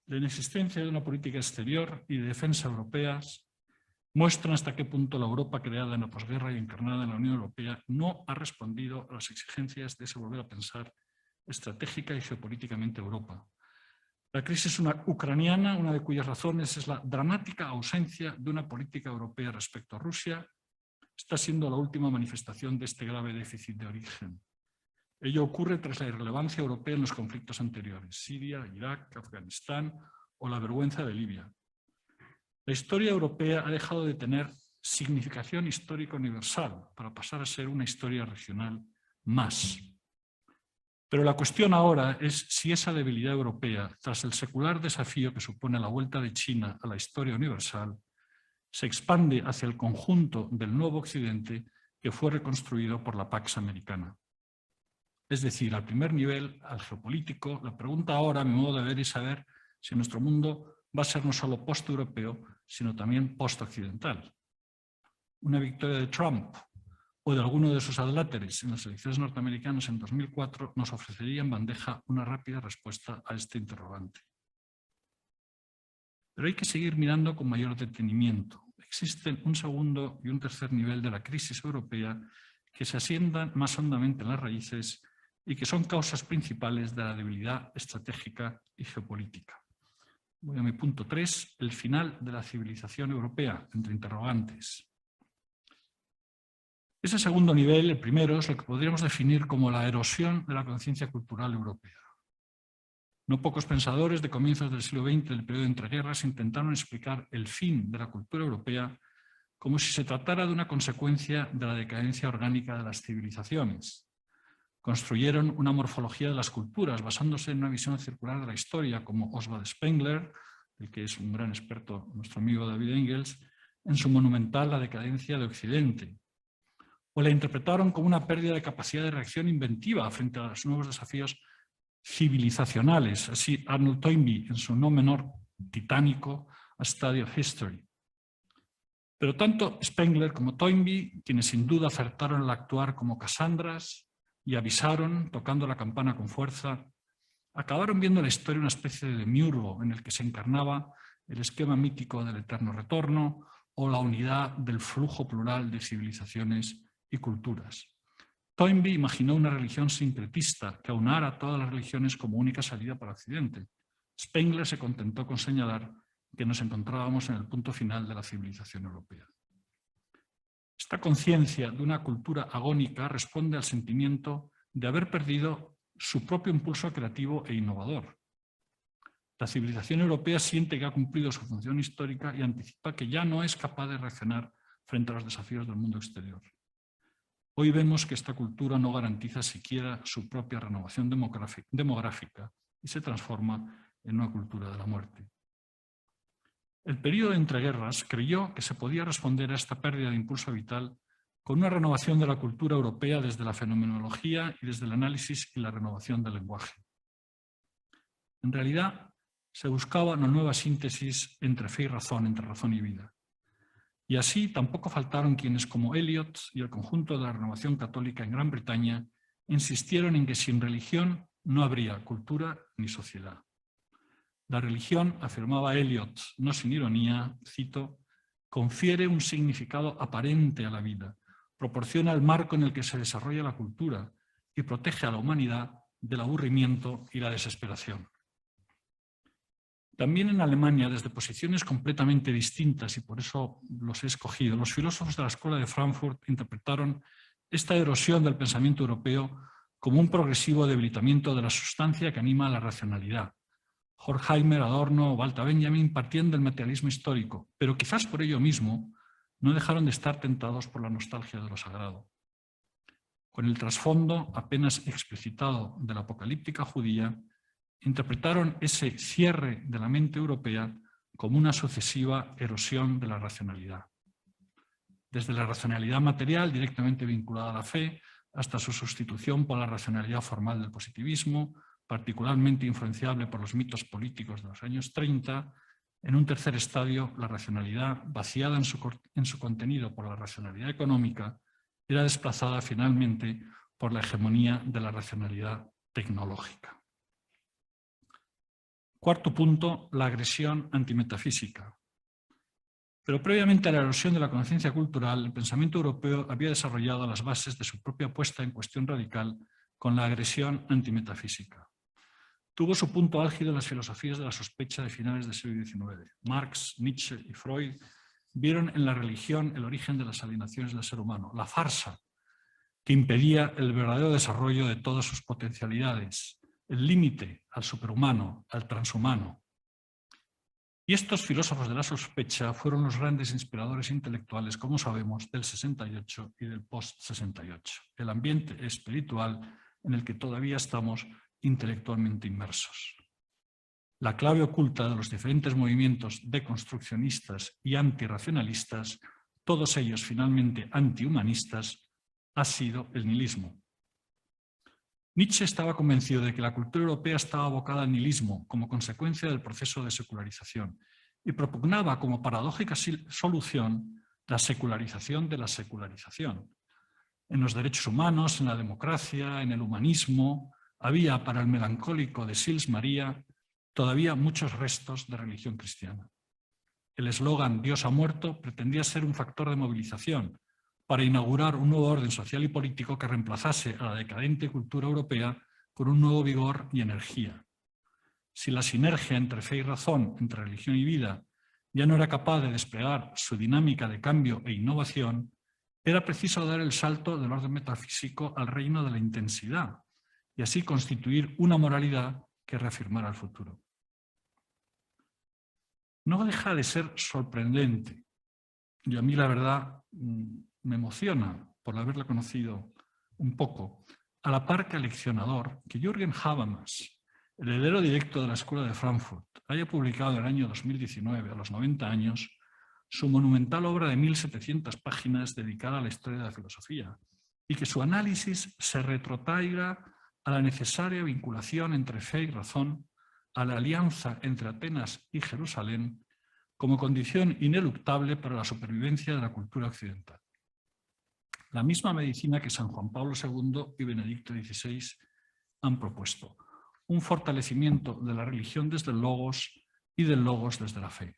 la inexistencia de una política exterior y de defensa europeas muestran hasta qué punto la Europa creada en la posguerra y encarnada en la Unión Europea no ha respondido a las exigencias de ese volver a pensar estratégica y geopolíticamente Europa. La crisis ucraniana, una de cuyas razones es la dramática ausencia de una política europea respecto a Rusia, está siendo la última manifestación de este grave déficit de origen. Ello ocurre tras la irrelevancia europea en los conflictos anteriores, Siria, Irak, Afganistán o la vergüenza de Libia. La historia europea ha dejado de tener significación histórica universal para pasar a ser una historia regional más. Pero la cuestión ahora es si esa debilidad europea, tras el secular desafío que supone la vuelta de China a la historia universal, se expande hacia el conjunto del nuevo Occidente que fue reconstruido por la Pax Americana. Es decir, al primer nivel, al geopolítico, la pregunta ahora, a mi modo de ver, es saber si nuestro mundo va a ser no solo post-europeo, sino también post-occidental. Una victoria de Trump o de alguno de sus adláteres en las elecciones norteamericanas en 2004 nos ofrecería en bandeja una rápida respuesta a este interrogante. Pero hay que seguir mirando con mayor detenimiento. existen un segundo y un tercer nivel de la crisis europea que se asientan más hondamente en las raíces y que son causas principales de la debilidad estratégica y geopolítica. Voy a mi punto 3, el final de la civilización europea, entre interrogantes. Ese segundo nivel, el primero, es lo que podríamos definir como la erosión de la conciencia cultural europea. No pocos pensadores de comienzos del siglo XX, del periodo de entreguerras, intentaron explicar el fin de la cultura europea como si se tratara de una consecuencia de la decadencia orgánica de las civilizaciones. Construyeron una morfología de las culturas basándose en una visión circular de la historia, como Oswald Spengler, el que es un gran experto, nuestro amigo David Engels, en su monumental La decadencia de Occidente. O la interpretaron como una pérdida de capacidad de reacción inventiva frente a los nuevos desafíos civilizacionales, así Arnold Toynbee en su no menor titánico A Study of History. Pero tanto Spengler como Toynbee, quienes sin duda acertaron al actuar como Casandras y avisaron, tocando la campana con fuerza, acabaron viendo la historia una especie de demiurgo en el que se encarnaba el esquema mítico del eterno retorno o la unidad del flujo plural de civilizaciones y culturas. Toynbee imaginó una religión sincretista que aunara todas las religiones como única salida para Occidente. Spengler se contentó con señalar que nos encontrábamos en el punto final de la civilización europea. Esta conciencia de una cultura agónica responde al sentimiento de haber perdido su propio impulso creativo e innovador. La civilización europea siente que ha cumplido su función histórica y anticipa que ya no es capaz de reaccionar frente a los desafíos del mundo exterior. Hoy vemos que esta cultura no garantiza siquiera su propia renovación demográfica y se transforma en una cultura de la muerte. El período de entreguerras creyó que se podía responder a esta pérdida de impulso vital con una renovación de la cultura europea desde la fenomenología y desde el análisis y la renovación del lenguaje. En realidad, se buscaba una nueva síntesis entre fe y razón, entre razón y vida. Y así tampoco faltaron quienes, como Eliot y el conjunto de la renovación católica en Gran Bretaña, insistieron en que sin religión no habría cultura ni sociedad. La religión, afirmaba Eliot, no sin ironía, cito, confiere un significado aparente a la vida, proporciona el marco en el que se desarrolla la cultura y protege a la humanidad del aburrimiento y la desesperación. También en Alemania, desde posiciones completamente distintas, y por eso los he escogido, los filósofos de la Escuela de Frankfurt interpretaron esta erosión del pensamiento europeo como un progresivo debilitamiento de la sustancia que anima a la racionalidad. Horkheimer, Adorno o Walter Benjamin partían del materialismo histórico, pero quizás por ello mismo no dejaron de estar tentados por la nostalgia de lo sagrado. Con el trasfondo apenas explicitado de la apocalíptica judía, interpretaron ese cierre de la mente europea como una sucesiva erosión de la racionalidad. Desde la racionalidad material directamente vinculada a la fe, hasta su sustitución por la racionalidad formal del positivismo, particularmente influenciable por los mitos políticos de los años 30, en un tercer estadio, la racionalidad, vaciada en su contenido por la racionalidad económica, era desplazada finalmente por la hegemonía de la racionalidad tecnológica. Cuarto punto, la agresión antimetafísica. Pero previamente a la erosión de la conciencia cultural, el pensamiento europeo había desarrollado las bases de su propia puesta en cuestión radical con la agresión antimetafísica. Tuvo su punto álgido en las filosofías de la sospecha de finales del siglo XIX. Marx, Nietzsche y Freud vieron en la religión el origen de las alienaciones del ser humano, la farsa que impedía el verdadero desarrollo de todas sus potencialidades, el límite al superhumano, al transhumano. Y estos filósofos de la sospecha fueron los grandes inspiradores intelectuales, como sabemos, del 68 y del post-68, el ambiente espiritual en el que todavía estamos intelectualmente inmersos. La clave oculta de los diferentes movimientos deconstruccionistas y antirracionalistas, todos ellos finalmente antihumanistas, ha sido el nihilismo. Nietzsche estaba convencido de que la cultura europea estaba abocada al nihilismo como consecuencia del proceso de secularización y propugnaba como paradójica solución la secularización de la secularización. En los derechos humanos, en la democracia, en el humanismo, había para el melancólico de Sils Maria todavía muchos restos de religión cristiana. El eslogan «Dios ha muerto» pretendía ser un factor de movilización para inaugurar un nuevo orden social y político que reemplazase a la decadente cultura europea con un nuevo vigor y energía. Si la sinergia entre fe y razón, entre religión y vida, ya no era capaz de desplegar su dinámica de cambio e innovación, era preciso dar el salto del orden metafísico al reino de la intensidad y así constituir una moralidad que reafirmara el futuro. No deja de ser sorprendente, y a mí la verdad me emociona por haberla conocido un poco, a la par que aleccionador, que Jürgen Habermas, el heredero directo de la Escuela de Frankfurt, haya publicado en el año 2019, a los 90 años, su monumental obra de 1700 páginas dedicada a la historia de la filosofía y que su análisis se retrotraiga a la necesaria vinculación entre fe y razón, a la alianza entre Atenas y Jerusalén como condición ineluctable para la supervivencia de la cultura occidental. La misma medicina que San Juan Pablo II y Benedicto XVI han propuesto, un fortalecimiento de la religión desde el logos y del logos desde la fe.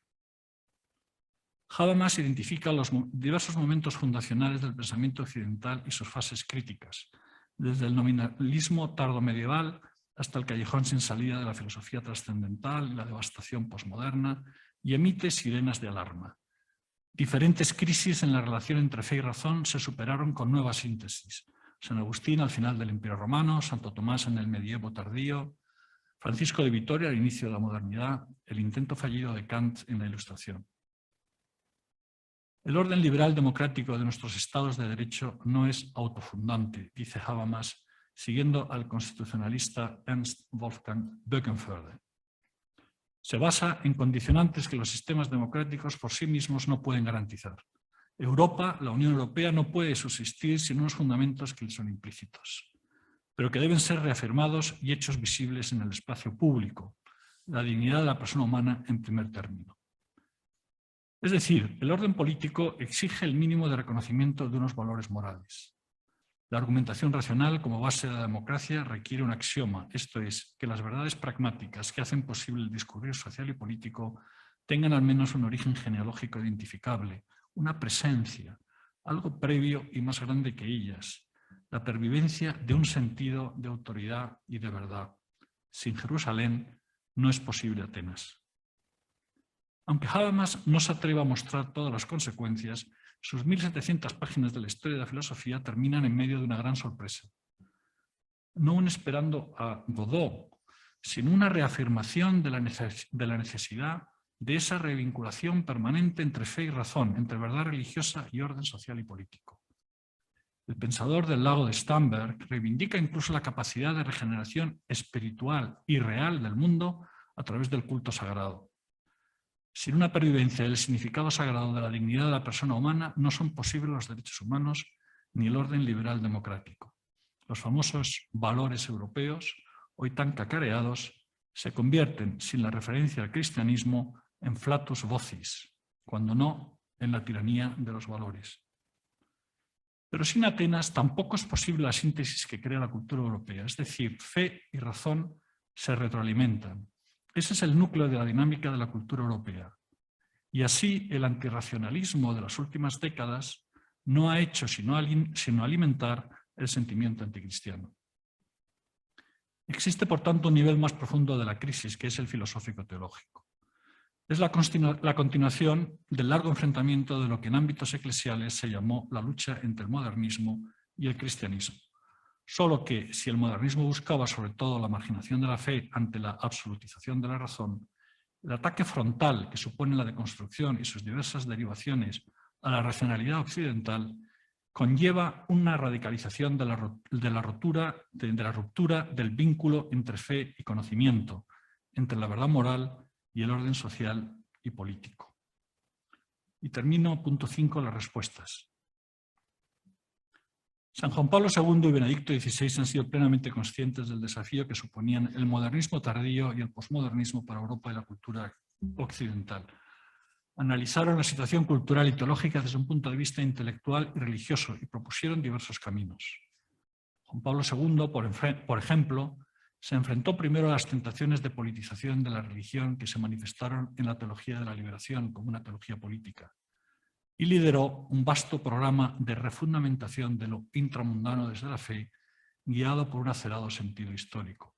Habermas identifica los diversos momentos fundacionales del pensamiento occidental y sus fases críticas, desde el nominalismo tardomedieval hasta el callejón sin salida de la filosofía trascendental y la devastación posmoderna, y emite sirenas de alarma. Diferentes crisis en la relación entre fe y razón se superaron con nuevas síntesis. San Agustín al final del Imperio Romano, Santo Tomás en el medievo tardío, Francisco de Vitoria al inicio de la modernidad, el intento fallido de Kant en la Ilustración. El orden liberal democrático de nuestros estados de derecho no es autofundante, dice Habermas, siguiendo al constitucionalista Ernst Wolfgang Böckenförde. Se basa en condicionantes que los sistemas democráticos por sí mismos no pueden garantizar. Europa, la Unión Europea, no puede subsistir sin unos fundamentos que le son implícitos, pero que deben ser reafirmados y hechos visibles en el espacio público, la dignidad de la persona humana en primer término. Es decir, el orden político exige el mínimo de reconocimiento de unos valores morales. La argumentación racional como base de la democracia requiere un axioma, esto es, que las verdades pragmáticas que hacen posible el discurrir social y político tengan al menos un origen genealógico identificable, una presencia, algo previo y más grande que ellas, la pervivencia de un sentido de autoridad y de verdad. Sin Jerusalén no es posible Atenas. Aunque Habermas no se atreva a mostrar todas las consecuencias, sus 1700 páginas de la historia de la filosofía terminan en medio de una gran sorpresa. No un esperando a Godot, sino una reafirmación de la necesidad de esa revinculación permanente entre fe y razón, entre verdad religiosa y orden social y político. El pensador del lago de Starnberg reivindica incluso la capacidad de regeneración espiritual y real del mundo a través del culto sagrado. Sin una pervivencia del significado sagrado de la dignidad de la persona humana, no son posibles los derechos humanos ni el orden liberal democrático. Los famosos valores europeos, hoy tan cacareados, se convierten, sin la referencia al cristianismo, en flatus vocis, cuando no en la tiranía de los valores. Pero sin Atenas tampoco es posible la síntesis que crea la cultura europea, es decir, fe y razón se retroalimentan. Ese es el núcleo de la dinámica de la cultura europea. Y así el antirracionalismo de las últimas décadas no ha hecho sino alimentar el sentimiento anticristiano. Existe, por tanto, un nivel más profundo de la crisis, que es el filosófico-teológico. Es la continuación del largo enfrentamiento de lo que en ámbitos eclesiales se llamó la lucha entre el modernismo y el cristianismo. Solo que si el modernismo buscaba sobre todo la marginación de la fe ante la absolutización de la razón, el ataque frontal que supone la deconstrucción y sus diversas derivaciones a la racionalidad occidental conlleva una radicalización de la ruptura del vínculo entre fe y conocimiento, entre la verdad moral y el orden social y político. Y termino, punto 5, las respuestas. San Juan Pablo II y Benedicto XVI han sido plenamente conscientes del desafío que suponían el modernismo tardío y el posmodernismo para Europa y la cultura occidental. Analizaron la situación cultural y teológica desde un punto de vista intelectual y religioso y propusieron diversos caminos. Juan Pablo II, por ejemplo, Se enfrentó primero a las tentaciones de politización de la religión que se manifestaron en la teología de la liberación como una teología política y lideró un vasto programa de refundamentación de lo intramundano desde la fe, guiado por un acerado sentido histórico.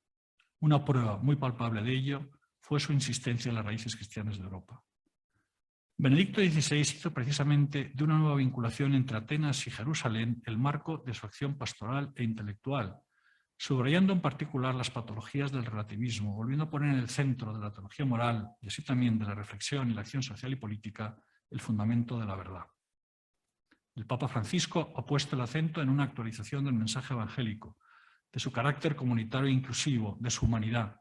Una prueba muy palpable de ello fue su insistencia en las raíces cristianas de Europa. Benedicto XVI hizo precisamente de una nueva vinculación entre Atenas y Jerusalén el marco de su acción pastoral e intelectual, subrayando en particular las patologías del relativismo, volviendo a poner en el centro de la teología moral y así también de la reflexión y la acción social y política el fundamento de la verdad. El Papa Francisco ha puesto el acento en una actualización del mensaje evangélico, de su carácter comunitario e inclusivo, de su humanidad,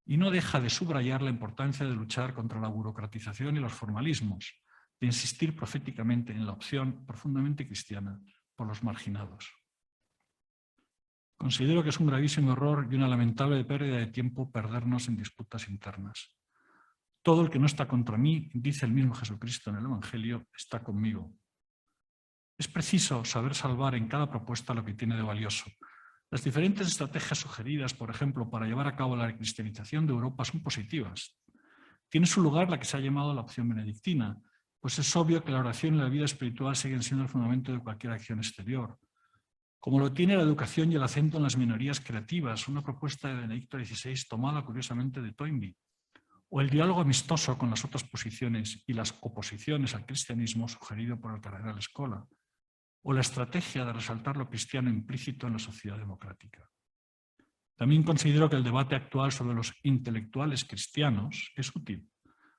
y no deja de subrayar la importancia de luchar contra la burocratización y los formalismos, de insistir proféticamente en la opción profundamente cristiana por los marginados. Considero que es un gravísimo error y una lamentable pérdida de tiempo perdernos en disputas internas. Todo el que no está contra mí, dice el mismo Jesucristo en el Evangelio, está conmigo. Es preciso saber salvar en cada propuesta lo que tiene de valioso. Las diferentes estrategias sugeridas, por ejemplo, para llevar a cabo la cristianización de Europa son positivas. Tiene su lugar la que se ha llamado la opción benedictina, pues es obvio que la oración y la vida espiritual siguen siendo el fundamento de cualquier acción exterior. Como lo tiene la educación y el acento en las minorías creativas, una propuesta de Benedicto XVI tomada curiosamente de Toynbee, o el diálogo amistoso con las otras posiciones y las oposiciones al cristianismo sugerido por el cardenal Scola, o la estrategia de resaltar lo cristiano implícito en la sociedad democrática. También considero que el debate actual sobre los intelectuales cristianos es útil.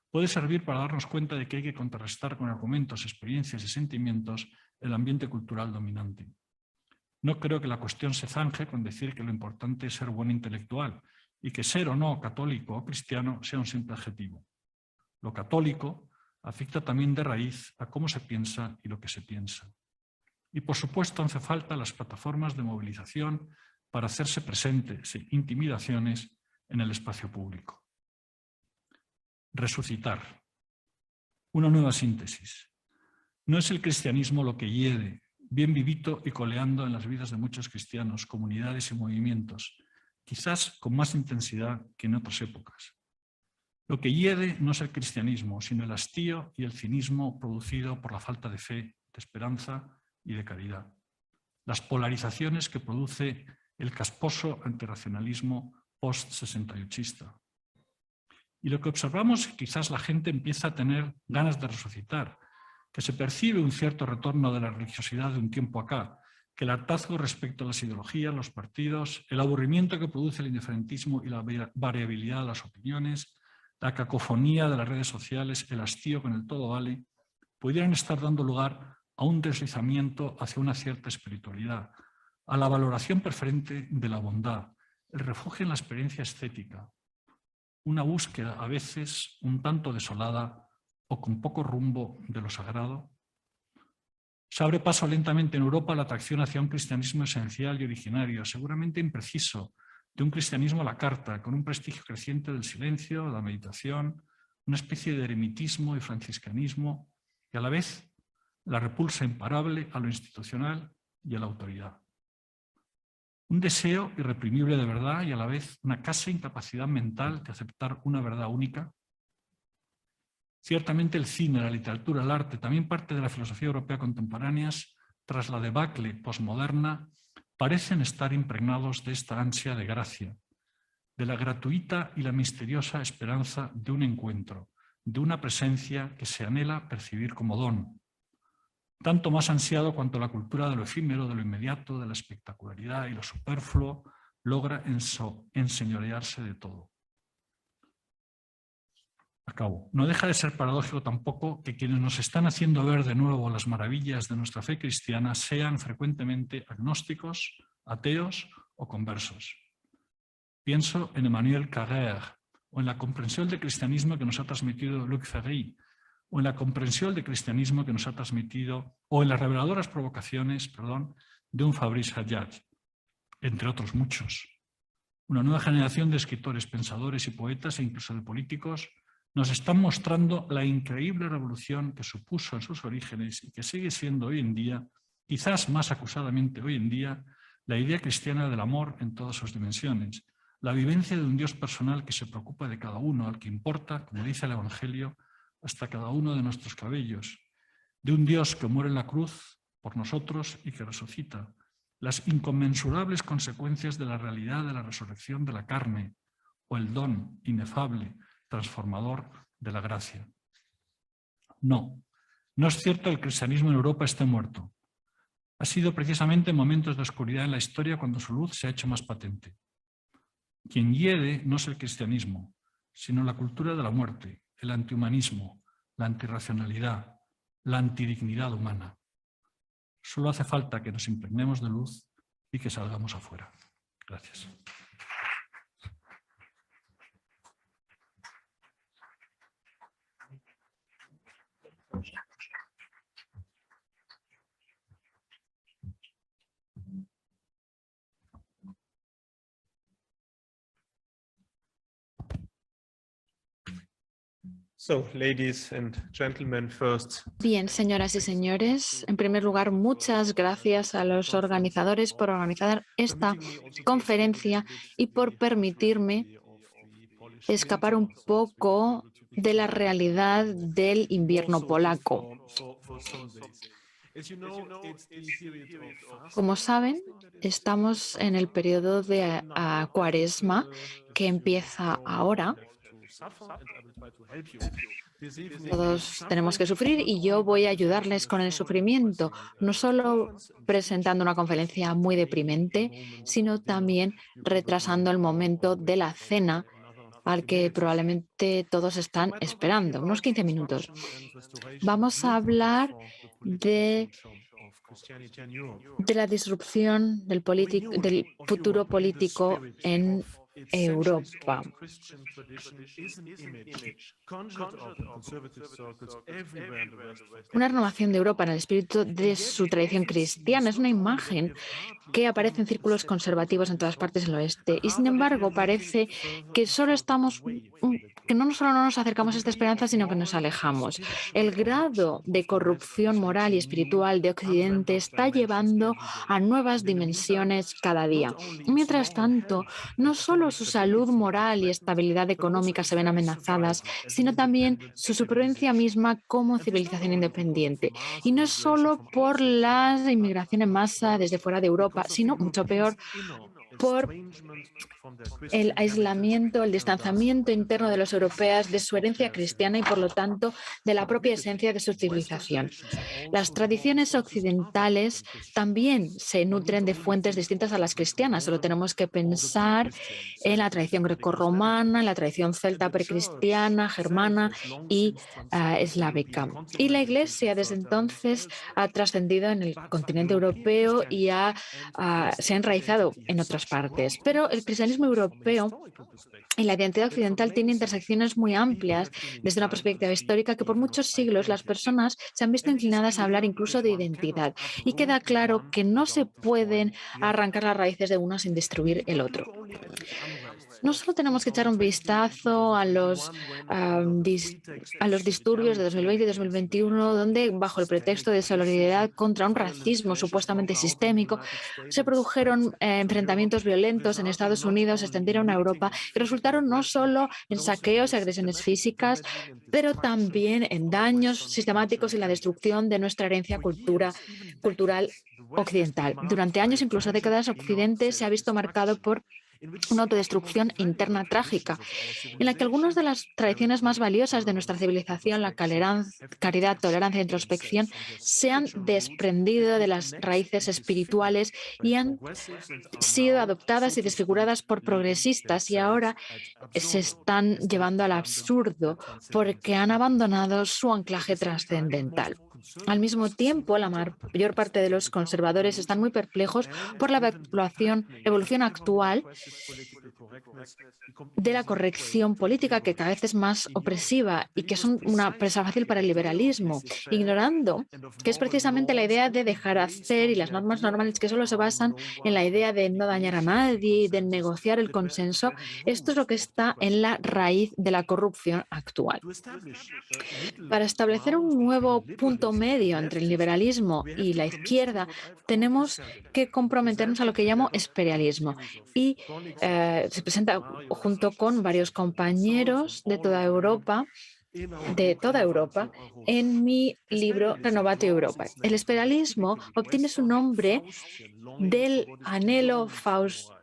Puede servir para darnos cuenta de que hay que contrarrestar con argumentos, experiencias y sentimientos el ambiente cultural dominante. No creo que la cuestión se zanje con decir que lo importante es ser buen intelectual y que ser o no católico o cristiano sea un simple adjetivo. Lo católico afecta también de raíz a cómo se piensa y lo que se piensa. Y por supuesto hace falta las plataformas de movilización para hacerse presentes sin intimidaciones en el espacio público. Resucitar. Una nueva síntesis. No es el cristianismo lo que hiede, bien vivito y coleando en las vidas de muchos cristianos, comunidades y movimientos, quizás con más intensidad que en otras épocas. Lo que hiede no es el cristianismo, sino el hastío y el cinismo producido por la falta de fe, de esperanza y de caridad. Las polarizaciones que produce el casposo antirracionalismo post-68ista. Y lo que observamos es que quizás la gente empieza a tener ganas de resucitar, que se percibe un cierto retorno de la religiosidad de un tiempo acá, que el hartazgo respecto a las ideologías, los partidos, el aburrimiento que produce el indiferentismo y la variabilidad de las opiniones, la cacofonía de las redes sociales, el hastío con el todo vale, pudieran estar dando lugar a un deslizamiento hacia una cierta espiritualidad, a la valoración preferente de la bondad, el refugio en la experiencia estética, una búsqueda a veces un tanto desolada o con poco rumbo de lo sagrado. Se abre paso lentamente en Europa la atracción hacia un cristianismo esencial y originario, seguramente impreciso, de un cristianismo a la carta, con un prestigio creciente del silencio, la meditación, una especie de eremitismo y franciscanismo, y a la vez la repulsa imparable a lo institucional y a la autoridad. Un deseo irreprimible de verdad y a la vez una casi incapacidad mental de aceptar una verdad única. Ciertamente el cine, la literatura, el arte, también parte de la filosofía europea contemporánea, tras la debacle posmoderna, parecen estar impregnados de esta ansia de gracia, de la gratuita y la misteriosa esperanza de un encuentro, de una presencia que se anhela percibir como don, tanto más ansiado cuanto la cultura de lo efímero, de lo inmediato, de la espectacularidad y lo superfluo logra enseñorearse de todo. Acabo. No deja de ser paradójico tampoco que quienes nos están haciendo ver de nuevo las maravillas de nuestra fe cristiana sean frecuentemente agnósticos, ateos o conversos. Pienso en Emmanuel Carrère o en la comprensión del cristianismo que nos ha transmitido Luc Ferry, o en la comprensión del cristianismo que nos ha transmitido, o en las reveladoras provocaciones, de un Fabrice Haddad, entre otros muchos. Una nueva generación de escritores, pensadores y poetas, e incluso de políticos, nos están mostrando la increíble revolución que supuso en sus orígenes y que sigue siendo hoy en día, quizás más acusadamente hoy en día, la idea cristiana del amor en todas sus dimensiones, la vivencia de un Dios personal que se preocupa de cada uno, al que importa, como dice el Evangelio, hasta cada uno de nuestros cabellos, de un Dios que muere en la cruz por nosotros y que resucita, las inconmensurables consecuencias de la realidad de la resurrección de la carne o el don inefable, transformador de la gracia. No, no es cierto que el cristianismo en Europa esté muerto. Ha sido precisamente en momentos de oscuridad en la historia cuando su luz se ha hecho más patente. Quien hiede no es el cristianismo, sino la cultura de la muerte, el antihumanismo, la antirracionalidad, la antidignidad humana. Solo hace falta que nos impregnemos de luz y que salgamos afuera. Gracias. Ladies and gentlemen, first. Bien, señoras y señores, en primer lugar, muchas gracias a los organizadores por organizar esta conferencia y por permitirme escapar un poco de la realidad del invierno polaco. Como saben, estamos en el periodo de Cuaresma que empieza ahora. Todos tenemos que sufrir y yo voy a ayudarles con el sufrimiento, no solo presentando una conferencia muy deprimente, sino también retrasando el momento de la cena al que probablemente todos están esperando, unos 15 minutos. Vamos a hablar de la disrupción del futuro político en Europa. Una renovación de Europa en el espíritu de su tradición cristiana es una imagen que aparece en círculos conservativos en todas partes del oeste. Y sin embargo, parece que no solo no nos acercamos a esta esperanza, sino que nos alejamos. El grado de corrupción moral y espiritual de Occidente está llevando a nuevas dimensiones cada día. Mientras tanto, no solo su salud moral y estabilidad económica se ven amenazadas, sino también su supervivencia misma como civilización independiente. Y no es solo por la inmigración en masa desde fuera de Europa, sino mucho peor por el aislamiento, el distanciamiento interno de los europeos de su herencia cristiana y, por lo tanto, de la propia esencia de su civilización. Las tradiciones occidentales también se nutren de fuentes distintas a las cristianas. Solo tenemos que pensar en la tradición grecorromana, en la tradición celta precristiana, germana y eslávica. Y la Iglesia desde entonces ha trascendido en el continente europeo y se ha enraizado en otras partes. Pero el cristianismo europeo y la identidad occidental tiene intersecciones muy amplias desde una perspectiva histórica que por muchos siglos las personas se han visto inclinadas a hablar incluso de identidad. Y queda claro que no se pueden arrancar las raíces de uno sin destruir el otro. No solo tenemos que echar un vistazo a los disturbios de 2020 y 2021, donde, bajo el pretexto de solidaridad contra un racismo supuestamente sistémico, se produjeron enfrentamientos violentos en Estados Unidos, se extendieron a Europa y resultaron no solo en saqueos y agresiones físicas, pero también en daños sistemáticos y la destrucción de nuestra herencia cultural occidental. Durante años, incluso décadas, Occidente se ha visto marcado por una autodestrucción interna trágica, en la que algunas de las tradiciones más valiosas de nuestra civilización, la caridad, tolerancia e introspección, se han desprendido de las raíces espirituales y han sido adoptadas y desfiguradas por progresistas y ahora se están llevando al absurdo porque han abandonado su anclaje trascendental. Al mismo tiempo, la mayor parte de los conservadores están muy perplejos por la evolución actual de la corrección política, que cada vez es más opresiva y que es una presa fácil para el liberalismo, ignorando que es precisamente la idea de dejar hacer y las normas normales que solo se basan en la idea de no dañar a nadie, de negociar el consenso. Esto es lo que está en la raíz de la corrupción actual. Para establecer un nuevo punto medio entre el liberalismo y la izquierda, tenemos que comprometernos a lo que llamo experialismo y se presenta junto con varios compañeros de toda Europa en mi libro Renovatio Europa. El esperalismo obtiene su nombre del anhelo faustiano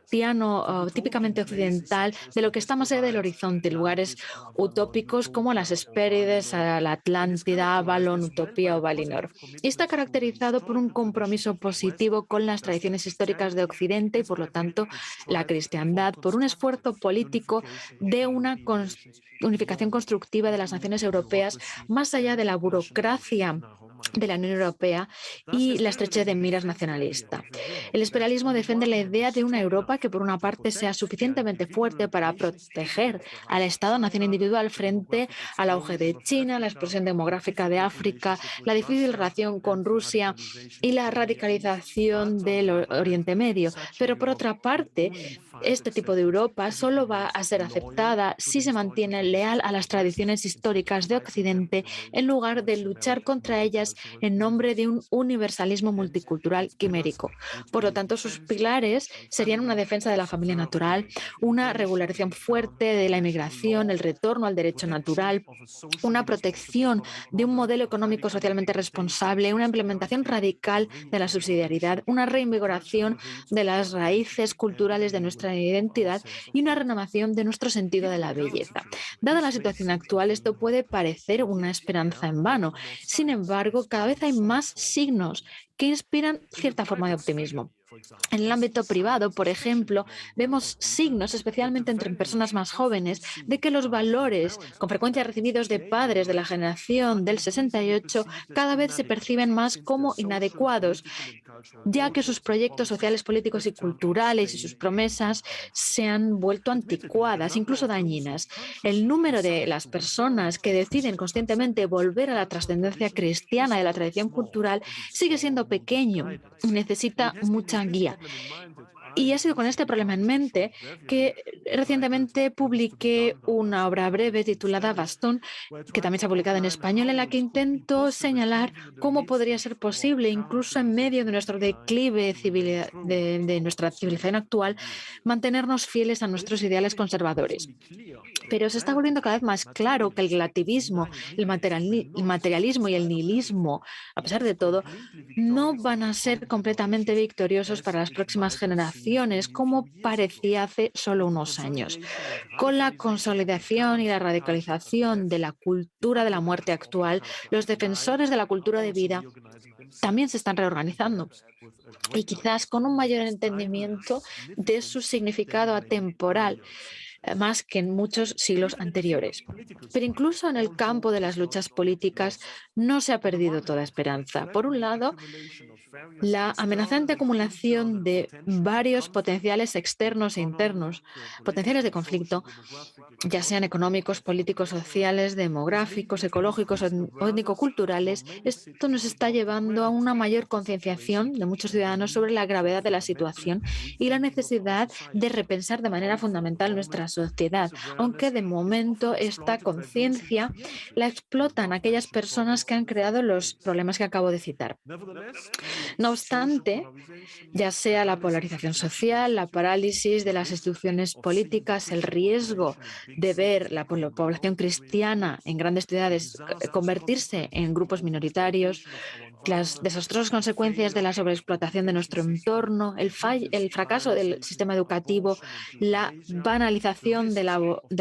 típicamente occidental de lo que está más allá del horizonte, lugares utópicos como las Hespérides, la Atlántida, Avalon, Utopía o Valinor. Y está caracterizado por un compromiso positivo con las tradiciones históricas de Occidente y, por lo tanto, la cristiandad, por un esfuerzo político de una unificación constructiva de las naciones europeas más allá de la burocracia de la Unión Europea y la estrechez de miras nacionalista. El esperalismo defiende la idea de una Europa que, por una parte, sea suficientemente fuerte para proteger al Estado-nación individual frente al auge de China, la explosión demográfica de África, la difícil relación con Rusia y la radicalización del Oriente Medio. Pero, por otra parte, este tipo de Europa solo va a ser aceptada si se mantiene leal a las tradiciones históricas de Occidente en lugar de luchar contra ellas en nombre de un universalismo multicultural quimérico. Por lo tanto, sus pilares serían una defensa de la familia natural, una regularización fuerte de la inmigración, el retorno al derecho natural, una protección de un modelo económico socialmente responsable, una implementación radical de la subsidiariedad, una reinvigoración de las raíces culturales de nuestra identidad y una renovación de nuestro sentido de la belleza. Dada la situación actual, esto puede parecer una esperanza en vano. Sin embargo, cada vez hay más signos que inspiran cierta forma de optimismo. En el ámbito privado, por ejemplo, vemos signos, especialmente entre personas más jóvenes, de que los valores, con frecuencia recibidos de padres de la generación del 68, cada vez se perciben más como inadecuados, ya que sus proyectos sociales, políticos y culturales y sus promesas se han vuelto anticuadas, incluso dañinas. El número de las personas que deciden conscientemente volver a la trascendencia cristiana de la tradición cultural sigue siendo pequeño y necesita mucha guía. Y ha sido con este problema en mente que recientemente publiqué una obra breve titulada Bastón, que también se ha publicado en español, en la que intento señalar cómo podría ser posible, incluso en medio de nuestro declive de nuestra civilización actual, mantenernos fieles a nuestros ideales conservadores. Pero se está volviendo cada vez más claro que el relativismo, el materialismo y el nihilismo, a pesar de todo, no van a ser completamente victoriosos para las próximas generaciones, como parecía hace solo unos años. Con la consolidación y la radicalización de la cultura de la muerte actual, los defensores de la cultura de vida también se están reorganizando y quizás con un mayor entendimiento de su significado atemporal, más que en muchos siglos anteriores. Pero incluso en el campo de las luchas políticas no se ha perdido toda esperanza. Por un lado, la amenazante acumulación de varios potenciales externos e internos, potenciales de conflicto, ya sean económicos, políticos, sociales, demográficos, ecológicos o étnico-culturales, esto nos está llevando a una mayor concienciación de muchos ciudadanos sobre la gravedad de la situación y la necesidad de repensar de manera fundamental nuestra sociedad, aunque de momento esta conciencia la explotan aquellas personas que han creado los problemas que acabo de citar. No obstante, ya sea la polarización social, la parálisis de las instituciones políticas, el riesgo de ver la población cristiana en grandes ciudades convertirse en grupos minoritarios, las desastrosas consecuencias de la sobreexplotación de nuestro entorno, el fracaso del sistema educativo, la banalización del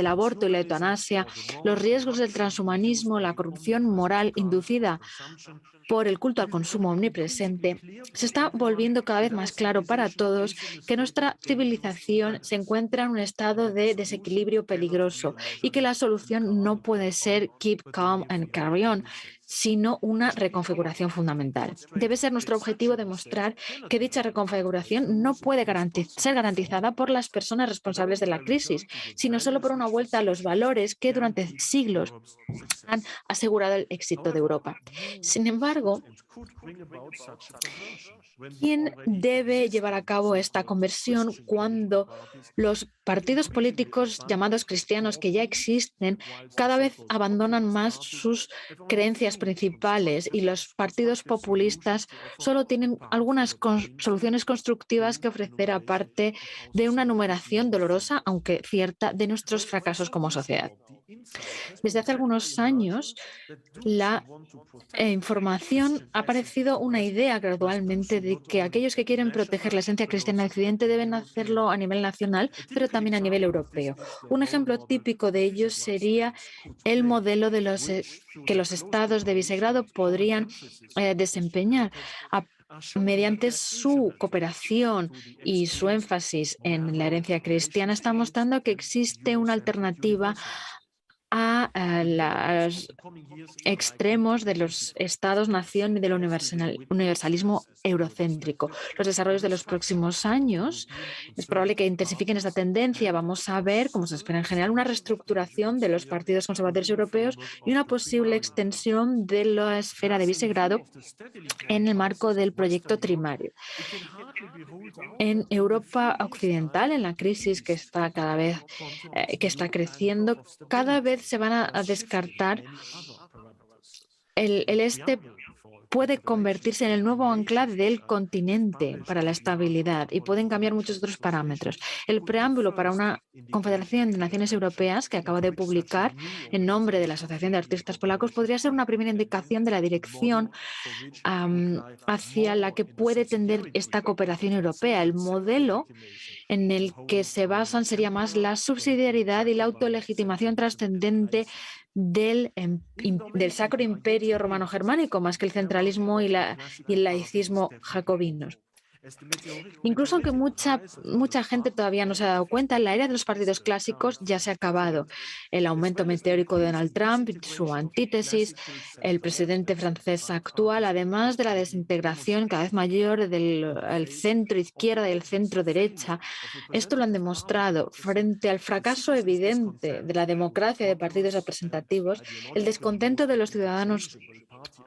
aborto y la eutanasia, los riesgos del transhumanismo, la corrupción moral inducida por el culto al consumo omnipresente, se está volviendo cada vez más claro para todos que nuestra civilización se encuentra en un estado de desequilibrio peligroso y que la solución no puede ser keep calm and carry on, sino una reconfiguración fundamental. Debe ser nuestro objetivo demostrar que dicha reconfiguración no puede ser garantizada por las personas responsables de la crisis, sino solo por una vuelta a los valores que durante siglos han asegurado el éxito de Europa. Sin embargo, ¿quién debe llevar a cabo esta conversión cuando los partidos políticos llamados cristianos que ya existen cada vez abandonan más sus creencias políticas principales y los partidos populistas solo tienen algunas soluciones constructivas que ofrecer aparte de una enumeración dolorosa, aunque cierta, de nuestros fracasos como sociedad. Desde hace algunos años, la información ha aparecido una idea gradualmente de que aquellos que quieren proteger la esencia cristiana de Occidente deben hacerlo a nivel nacional, pero también a nivel europeo. Un ejemplo típico de ello sería el modelo de que los estados de Visegrado podrían desempeñar. Mediante su cooperación y su énfasis en la herencia cristiana, está mostrando que existe una alternativa a los extremos de los estados-nación y del universalismo eurocéntrico. Los desarrollos de los próximos años es probable que intensifiquen esta tendencia. Vamos a ver, como se espera en general, una reestructuración de los partidos conservadores europeos y una posible extensión de la esfera de Visegrado en el marco del proyecto trimario. En Europa occidental, en la crisis que está que está creciendo, cada vez se van a descartar. El este puede convertirse en el nuevo ancla del continente para la estabilidad y pueden cambiar muchos otros parámetros. El preámbulo para una Confederación de Naciones Europeas que acabo de publicar en nombre de la Asociación de Artistas Polacos podría ser una primera indicación de la dirección hacia la que puede tender esta cooperación europea. El modelo en el que se basan sería más la subsidiariedad y la autolegitimación trascendente del Sacro Imperio Romano-Germánico, más que el centralismo y el laicismo jacobinos. Incluso aunque mucha gente todavía no se ha dado cuenta, la era de los partidos clásicos ya se ha acabado. El aumento meteórico de Donald Trump, su antítesis, el presidente francés actual, además de la desintegración cada vez mayor del centro izquierda y el centro derecha, esto lo han demostrado. Frente al fracaso evidente de la democracia de partidos representativos, el descontento de los ciudadanos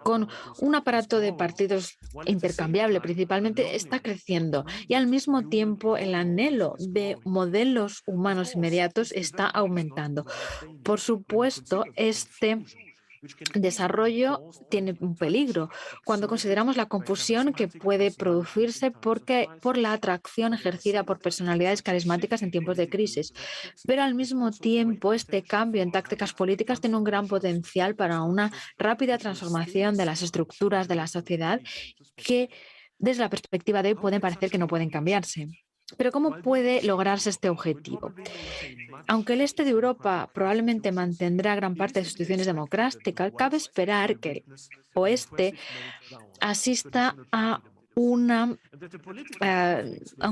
con un aparato de partidos intercambiable principalmente está creciendo y al mismo tiempo el anhelo de modelos humanos inmediatos está aumentando. Por supuesto, este desarrollo tiene un peligro cuando consideramos la confusión que puede producirse por la atracción ejercida por personalidades carismáticas en tiempos de crisis. Pero al mismo tiempo, este cambio en tácticas políticas tiene un gran potencial para una rápida transformación de las estructuras de la sociedad que, desde la perspectiva de hoy, pueden parecer que no pueden cambiarse. Pero ¿cómo puede lograrse este objetivo? Aunque el este de Europa probablemente mantendrá gran parte de sus instituciones democráticas, cabe esperar que el oeste asista a un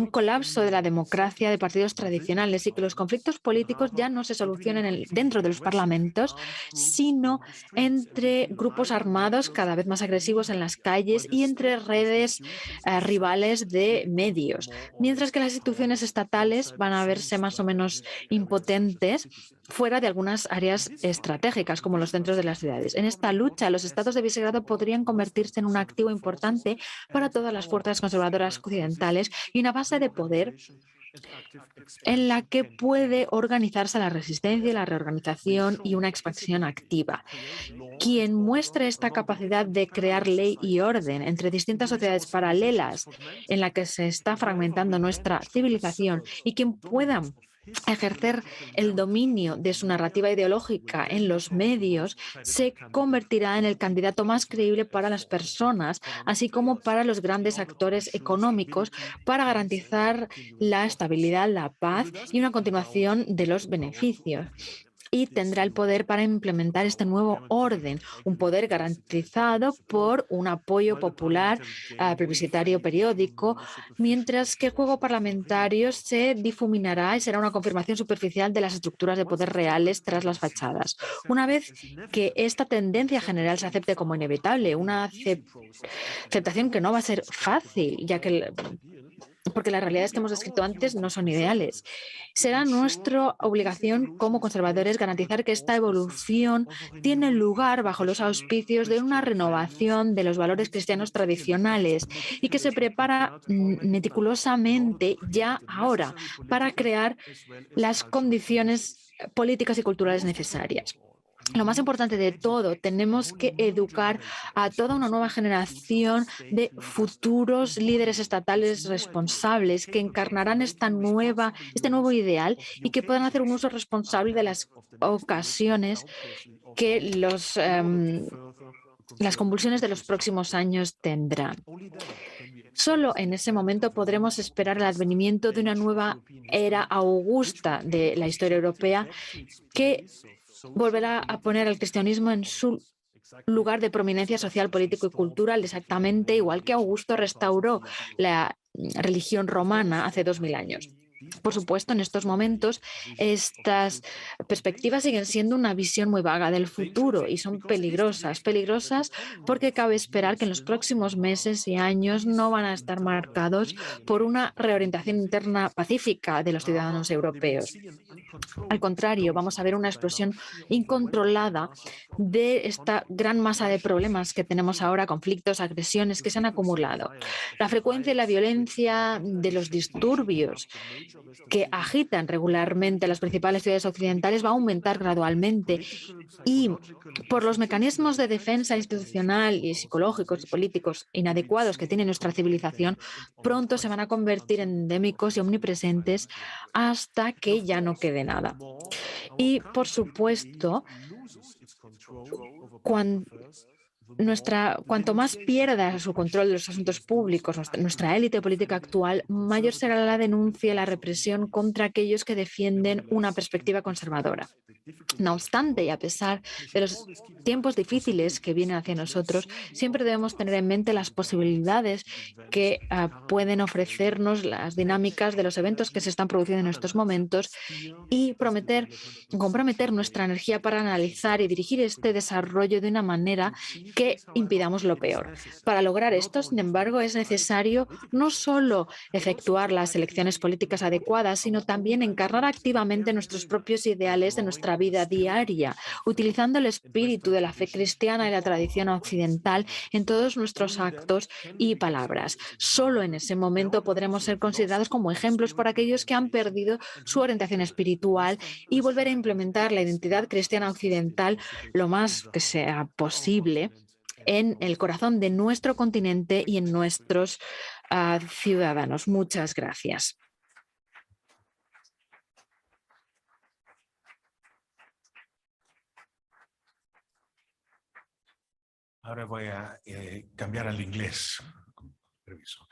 colapso de la democracia de partidos tradicionales y que los conflictos políticos ya no se solucionen dentro de los parlamentos, sino entre grupos armados cada vez más agresivos en las calles y entre redes rivales de medios. Mientras que las instituciones estatales van a verse más o menos impotentes fuera de algunas áreas estratégicas, como los centros de las ciudades. En esta lucha, los estados de Visegrado podrían convertirse en un activo importante para todas las fuerzas conservadoras occidentales y una base de poder en la que puede organizarse la resistencia, la reorganización y una expansión activa. Quien muestre esta capacidad de crear ley y orden entre distintas sociedades paralelas en la que se está fragmentando nuestra civilización y quien pueda ejercer el dominio de su narrativa ideológica en los medios, se convertirá en el candidato más creíble para las personas, así como para los grandes actores económicos, para garantizar la estabilidad, la paz y una continuación de los beneficios. Y tendrá el poder para implementar este nuevo orden, un poder garantizado por un apoyo popular plebiscitario periódico, mientras que el juego parlamentario se difuminará y será una confirmación superficial de las estructuras de poder reales tras las fachadas. Una vez que esta tendencia general se acepte como inevitable, una aceptación que no va a ser fácil, ya que porque las realidades que hemos descrito antes no son ideales. Será nuestra obligación como conservadores garantizar que esta evolución tiene lugar bajo los auspicios de una renovación de los valores cristianos tradicionales y que se prepara meticulosamente ya ahora para crear las condiciones políticas y culturales necesarias. lo más importante de todo, tenemos que educar a toda una nueva generación de futuros líderes estatales responsables que encarnarán este nuevo ideal y que puedan hacer un uso responsable de las ocasiones que las convulsiones de los próximos años tendrán. Solo en ese momento podremos esperar el advenimiento de una nueva era augusta de la historia europea que volverá a poner al cristianismo en su lugar de prominencia social, político y cultural, exactamente igual que Augusto restauró la religión romana hace 2000 años. Por supuesto, en estos momentos, estas perspectivas siguen siendo una visión muy vaga del futuro y son peligrosas porque cabe esperar que en los próximos meses y años no van a estar marcados por una reorientación interna pacífica de los ciudadanos europeos. Al contrario, vamos a ver una explosión incontrolada de esta gran masa de problemas que tenemos ahora, conflictos, agresiones que se han acumulado. La frecuencia y la violencia de los disturbios que agitan regularmente las principales ciudades occidentales va a aumentar gradualmente y por los mecanismos de defensa institucional y psicológicos y políticos inadecuados que tiene nuestra civilización, pronto se van a convertir en endémicos y omnipresentes hasta que ya no quede nada. Y, por supuesto, cuanto más pierda su control de los asuntos públicos nuestra élite política actual, mayor será la denuncia y la represión contra aquellos que defienden una perspectiva conservadora. No obstante, y a pesar de los tiempos difíciles que vienen hacia nosotros, siempre debemos tener en mente las posibilidades que pueden ofrecernos las dinámicas de los eventos que se están produciendo en estos momentos y comprometer nuestra energía para analizar y dirigir este desarrollo de una manera que impidamos lo peor. Para lograr esto, sin embargo, es necesario no solo efectuar las elecciones políticas adecuadas, sino también encarnar activamente nuestros propios ideales de nuestra vida diaria, utilizando el espíritu de la fe cristiana y la tradición occidental en todos nuestros actos y palabras. Solo en ese momento podremos ser considerados como ejemplos por aquellos que han perdido su orientación espiritual y volver a implementar la identidad cristiana occidental lo más que sea posible en el corazón de nuestro continente y en nuestros ciudadanos. Muchas gracias. Ahora voy a cambiar al inglés. Con permiso.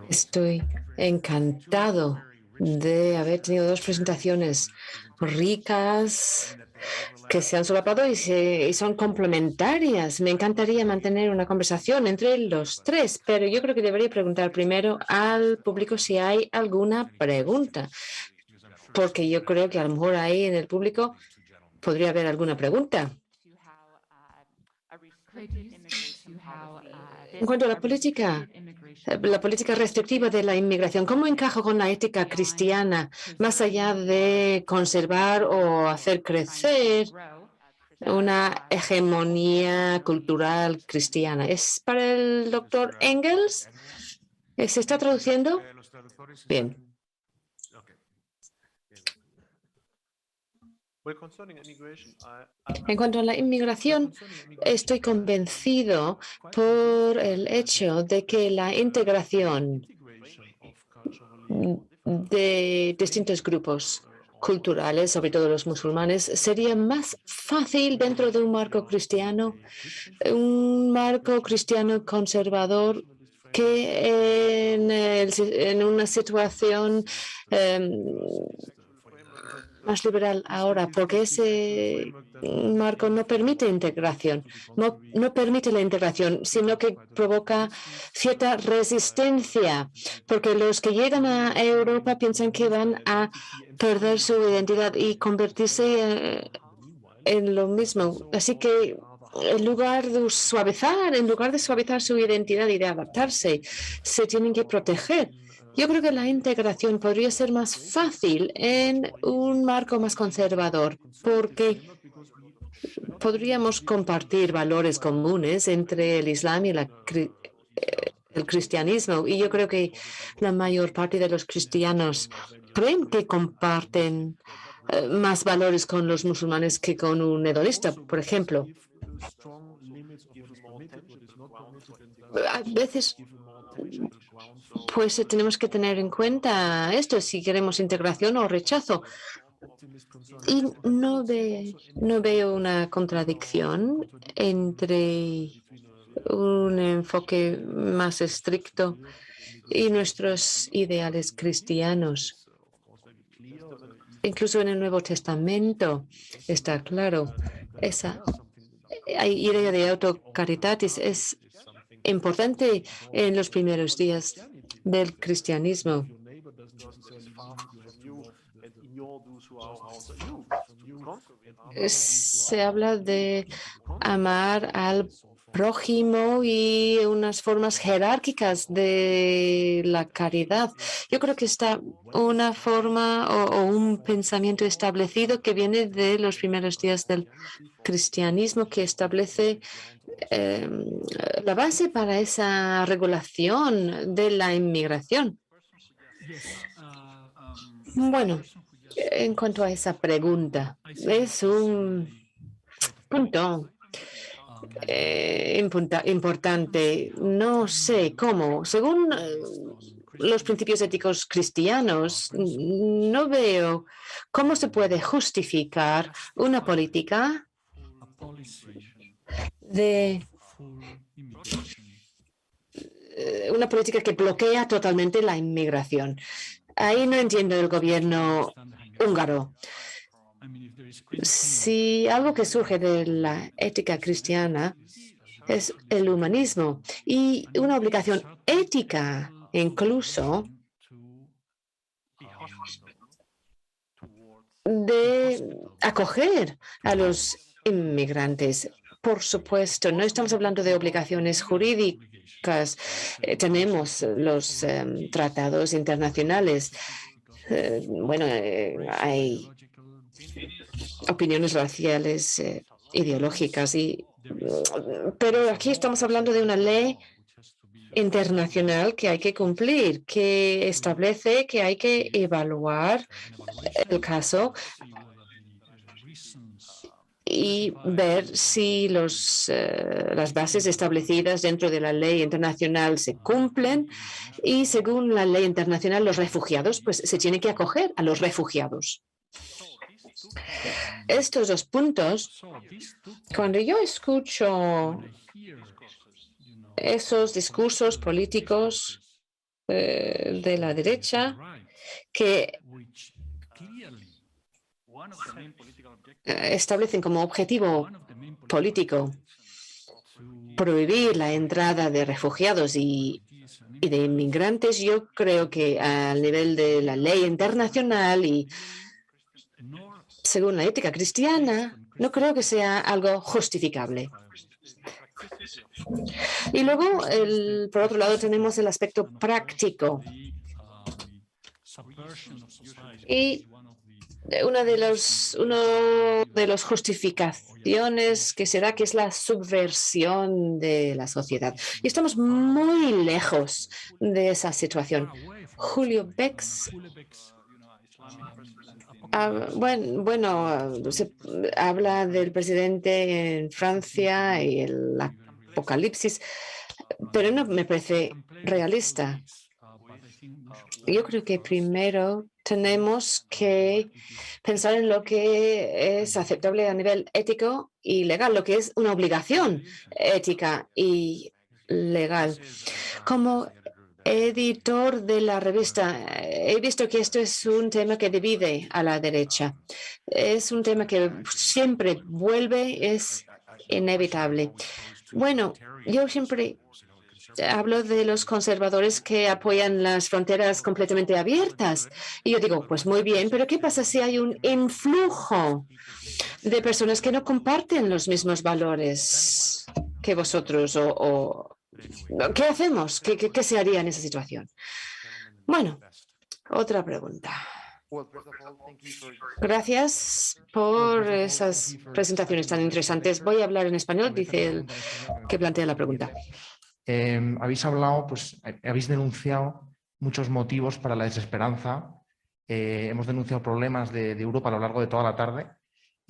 Estoy encantado de haber tenido dos presentaciones ricas que se han solapado y son complementarias. Me encantaría mantener una conversación entre los tres, pero yo creo que debería preguntar primero al público si hay alguna pregunta, porque yo creo que a lo mejor ahí en el público podría haber alguna pregunta. En cuanto a la política restrictiva de la inmigración, ¿cómo encaja con la ética cristiana, más allá de conservar o hacer crecer una hegemonía cultural cristiana? ¿Es para el doctor Engels? ¿Se está traduciendo? Bien. En cuanto a la inmigración, estoy convencido por el hecho de que la integración de distintos grupos culturales, sobre todo los musulmanes, sería más fácil dentro de un marco cristiano conservador, que en una situación más liberal ahora, porque ese marco no permite integración, no permite la integración, sino que provoca cierta resistencia, porque los que llegan a Europa piensan que van a perder su identidad y convertirse en lo mismo. Así que en lugar de suavizar su identidad y de adaptarse, se tienen que proteger. Yo creo que la integración podría ser más fácil en un marco más conservador, porque podríamos compartir valores comunes entre el Islam y el cristianismo. Y yo creo que la mayor parte de los cristianos creen que comparten más valores con los musulmanes que con un hedonista, por ejemplo. A veces, pues tenemos que tener en cuenta esto, si queremos integración o rechazo. Y no veo una contradicción entre un enfoque más estricto y nuestros ideales cristianos. Incluso en el Nuevo Testamento está claro, esa idea de autocaritatis es importante en los primeros días del cristianismo. Se habla de amar al prójimo y unas formas jerárquicas de la caridad. Yo creo que está una forma o un pensamiento establecido que viene de los primeros días del cristianismo, que establece la base para esa regulación de la inmigración. Bueno, en cuanto a esa pregunta, es un punto importante. No sé cómo. Según los principios éticos cristianos, no veo cómo se puede justificar una política que bloquea totalmente la inmigración. Ahí no entiendo el gobierno húngaro. Si algo que surge de la ética cristiana es el humanismo y una obligación ética incluso de acoger a los inmigrantes. Por supuesto, no estamos hablando de obligaciones jurídicas. Tenemos los tratados internacionales. Hay opiniones raciales, ideológicas, pero aquí estamos hablando de una ley internacional que hay que cumplir, que establece que hay que evaluar el caso y ver si las bases establecidas dentro de la ley internacional se cumplen, y según la ley internacional los refugiados pues se tienen que acoger a los refugiados. Estos dos puntos, cuando yo escucho esos discursos políticos de la derecha que establecen como objetivo político prohibir la entrada de refugiados y de inmigrantes, yo creo que al nivel de la ley internacional y según la ética cristiana, no creo que sea algo justificable. Y luego, por otro lado, tenemos el aspecto práctico. Y una de las justificaciones que será que es la subversión de la sociedad. Y estamos muy lejos de esa situación. Julio Bex se habla del presidente en Francia y el apocalipsis, pero no me parece realista. Yo creo que primero tenemos que pensar en lo que es aceptable a nivel ético y legal, lo que es una obligación ética y legal. Como editor de la revista, he visto que esto es un tema que divide a la derecha. Es un tema que siempre vuelve, es inevitable. Bueno, yo siempre hablo de los conservadores que apoyan las fronteras completamente abiertas. Y yo digo, pues muy bien, pero ¿qué pasa si hay un influjo de personas que no comparten los mismos valores que vosotros? ¿Qué hacemos? ¿Qué se haría en esa situación? Bueno, otra pregunta. Gracias por esas presentaciones tan interesantes. Voy a hablar en español, dice el que plantea la pregunta. Habéis hablado, pues habéis denunciado muchos motivos para la desesperanza hemos denunciado problemas de Europa a lo largo de toda la tarde.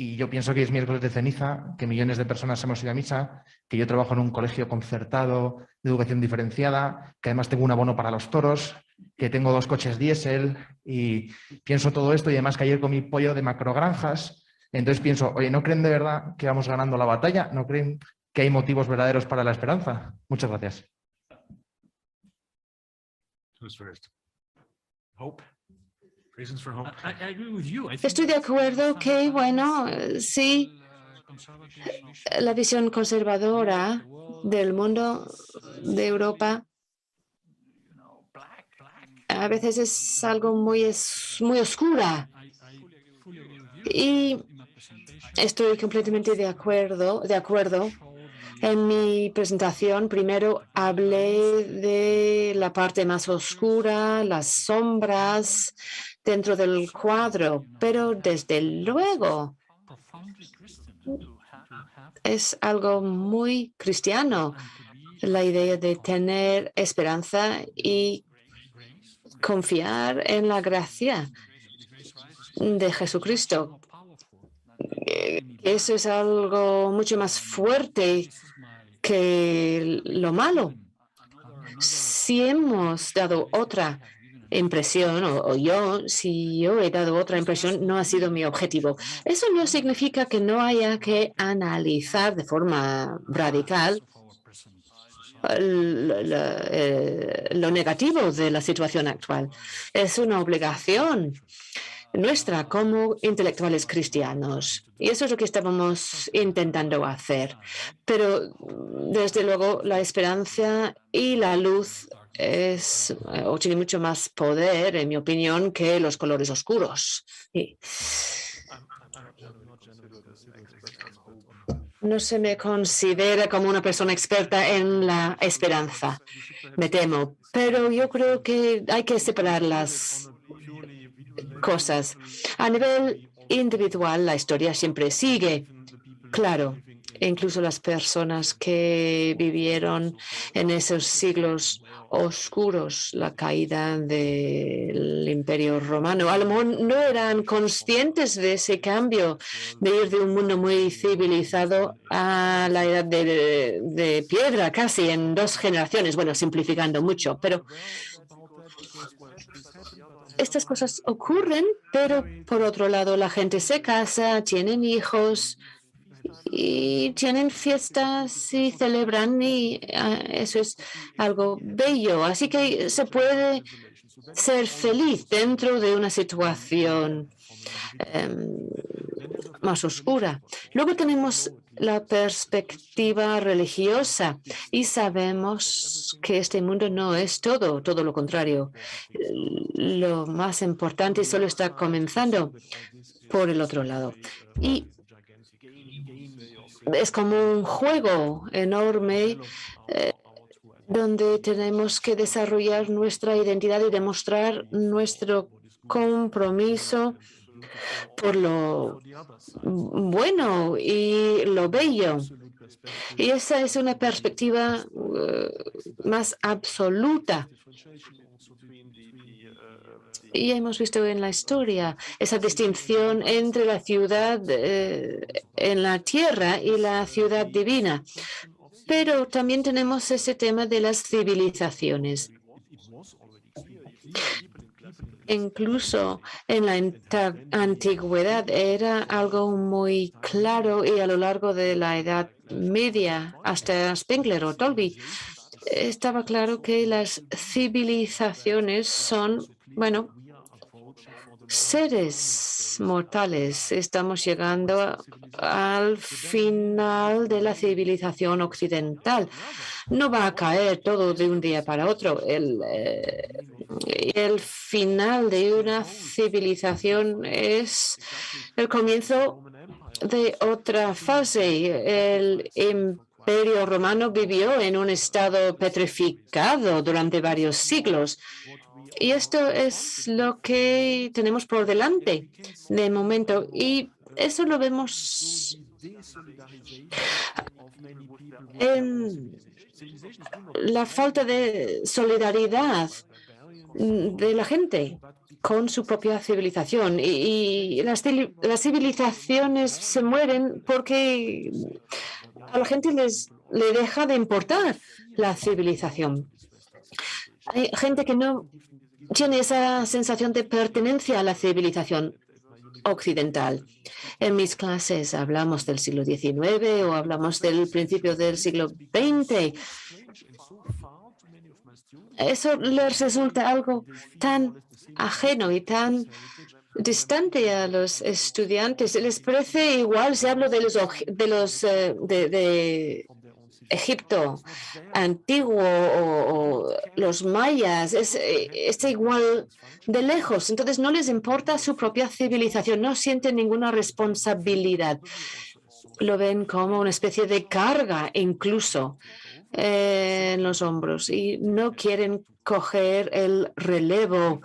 Y yo pienso que es miércoles de ceniza, que millones de personas hemos ido a misa, que yo trabajo en un colegio concertado de educación diferenciada, que además tengo un abono para los toros, que tengo 2 coches diésel y pienso todo esto y además que ayer comí pollo de macrogranjas. Entonces pienso, oye, ¿no creen de verdad que vamos ganando la batalla? ¿No creen que hay motivos verdaderos para la esperanza? Muchas gracias. Who's first? Hope. Reasons for hope. Estoy de acuerdo que, bueno, sí, la visión conservadora del mundo de Europa a veces es algo muy oscura. Y estoy completamente de acuerdo. En mi presentación primero hablé de la parte más oscura, las sombras dentro del cuadro, pero desde luego es algo muy cristiano la idea de tener esperanza y confiar en la gracia de Jesucristo. Eso es algo mucho más fuerte que lo malo. Si hemos dado otra impresión, si yo he dado otra impresión, no ha sido mi objetivo. Eso no significa que no haya que analizar de forma radical lo negativo de la situación actual. Es una obligación nuestra como intelectuales cristianos. Y eso es lo que estábamos intentando hacer. Pero, desde luego, la esperanza y la luz tiene mucho más poder, en mi opinión, que los colores oscuros. No se me considera como una persona experta en la esperanza, me temo. Pero yo creo que hay que separar las cosas. A nivel individual, la historia siempre sigue. Claro, incluso las personas que vivieron en esos siglos oscuros, la caída del Imperio Romano, a lo mejor no eran conscientes de ese cambio, de ir de un mundo muy civilizado a la edad de piedra, casi en 2 generaciones. Bueno, simplificando mucho, pero estas cosas ocurren, pero por otro lado la gente se casa, tienen hijos y tienen fiestas y celebran y eso es algo bello. Así que se puede ser feliz dentro de una situación más oscura. Luego tenemos la perspectiva religiosa y sabemos que este mundo no es todo lo contrario. Lo más importante solo está comenzando por el otro lado. Y es como un juego enorme donde tenemos que desarrollar nuestra identidad y demostrar nuestro compromiso por lo bueno y lo bello. Y esa es una perspectiva más absoluta. Y hemos visto en la historia esa distinción entre la ciudad en la tierra y la ciudad divina. Pero también tenemos ese tema de las civilizaciones. Incluso en la antigüedad era algo muy claro y a lo largo de la Edad Media, hasta Spengler o Dolby, estaba claro que las civilizaciones son, bueno, seres mortales. Estamos llegando al final de la civilización occidental. No va a caer todo de un día para otro. El final de una civilización es el comienzo de otra fase. El Imperio Romano vivió en un estado petrificado durante varios siglos. Y esto es lo que tenemos por delante de momento. Y eso lo vemos en la falta de solidaridad de la gente con su propia civilización. Y las civilizaciones se mueren porque a la gente le deja de importar la civilización. Hay gente que no tiene esa sensación de pertenencia a la civilización occidental. En mis clases hablamos del siglo XIX o hablamos del principio del siglo XX. Eso les resulta algo tan ajeno y tan distante a los estudiantes. Les parece igual si hablo de Egipto antiguo o los mayas, está igual de lejos. Entonces no les importa su propia civilización, no sienten ninguna responsabilidad. Lo ven como una especie de carga incluso en los hombros y no quieren coger el relevo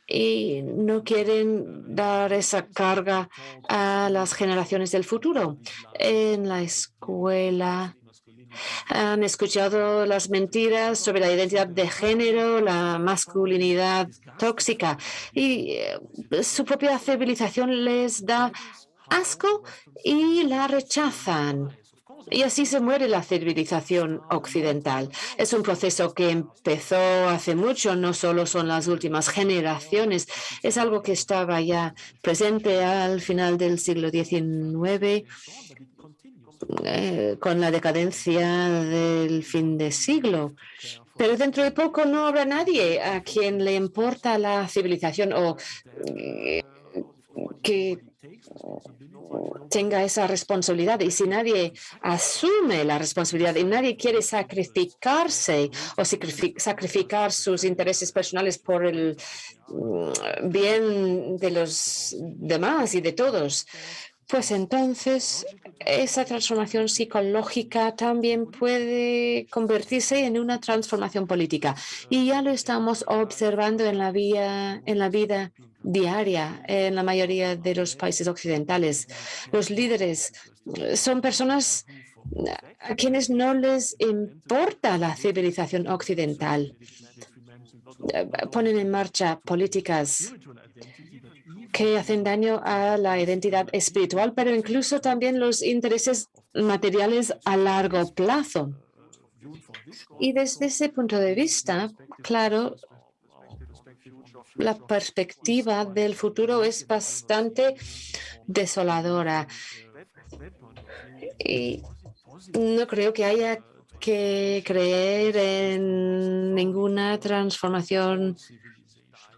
y no quieren dar esa carga a las generaciones del futuro. En la escuela han escuchado las mentiras sobre la identidad de género, la masculinidad tóxica y su propia civilización les da asco y la rechazan. Y así se muere la civilización occidental. Es un proceso que empezó hace mucho, no solo son las últimas generaciones, es algo que estaba ya presente al final del siglo XIX, con la decadencia del fin de siglo. Pero dentro de poco no habrá nadie a quien le importa la civilización o que tenga esa responsabilidad. Y si nadie asume la responsabilidad y nadie quiere sacrificarse o sacrificar sus intereses personales por el bien de los demás y de todos, pues entonces esa transformación psicológica también puede convertirse en una transformación política. Y ya lo estamos observando en la vida diaria en la mayoría de los países occidentales. Los líderes son personas a quienes no les importa la civilización occidental. Ponen en marcha políticas que hacen daño a la identidad espiritual, pero incluso también los intereses materiales a largo plazo. Y desde ese punto de vista, claro, la perspectiva del futuro es bastante desoladora. Y no creo que haya que creer en ninguna transformación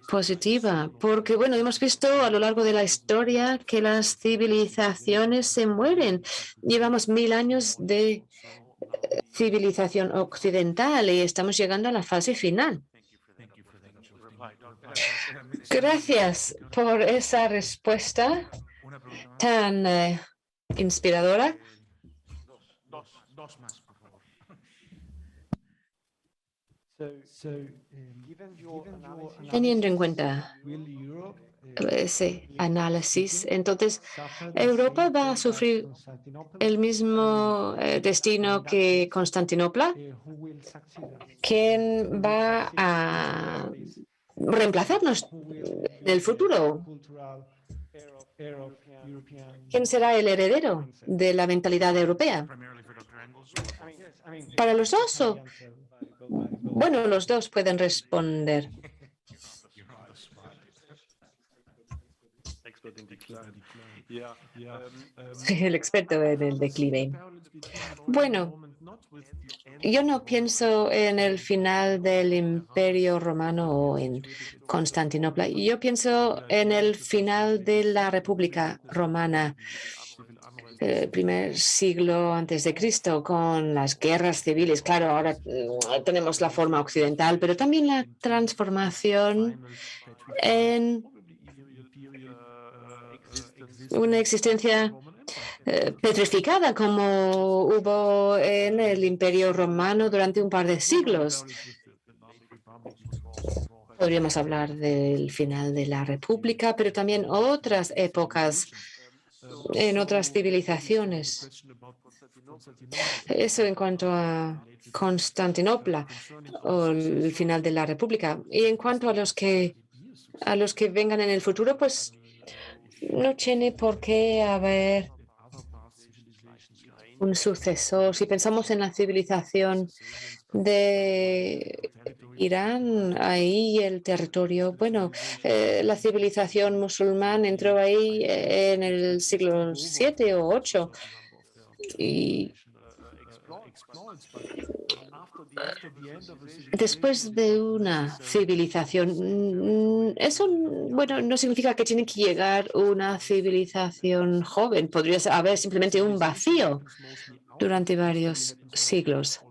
positiva, porque bueno, hemos visto a lo largo de la historia que las civilizaciones se mueren. Llevamos 1000 años de civilización occidental y estamos llegando a la fase final. Gracias por esa respuesta tan inspiradora. Dos más, por favor. Teniendo en cuenta ese análisis, entonces, ¿Europa va a sufrir el mismo destino que Constantinopla? ¿Quién va a reemplazarnos en el futuro? ¿Quién será el heredero de la mentalidad europea? ¿Para los dos o? Bueno, los dos pueden responder. El experto en el declive. Bueno, yo no pienso en el final del Imperio Romano o en Constantinopla. Yo pienso en el final de la República Romana, el primer siglo antes de Cristo, con las guerras civiles. Claro, ahora tenemos la forma occidental, pero también la transformación en una existencia petrificada como hubo en el Imperio Romano durante un par de siglos. Podríamos hablar del final de la República, pero también otras épocas en otras civilizaciones. Eso en cuanto a Constantinopla o el final de la República. Y en cuanto a los que vengan en el futuro, pues no tiene por qué haber un sucesor. Si pensamos en la civilización de Irán, ahí el territorio, bueno, la civilización musulmán entró ahí en el siglo VII o VIII y después de una civilización, eso, bueno, no significa que tiene que llegar una civilización joven. Podría haber simplemente un vacío durante varios siglos.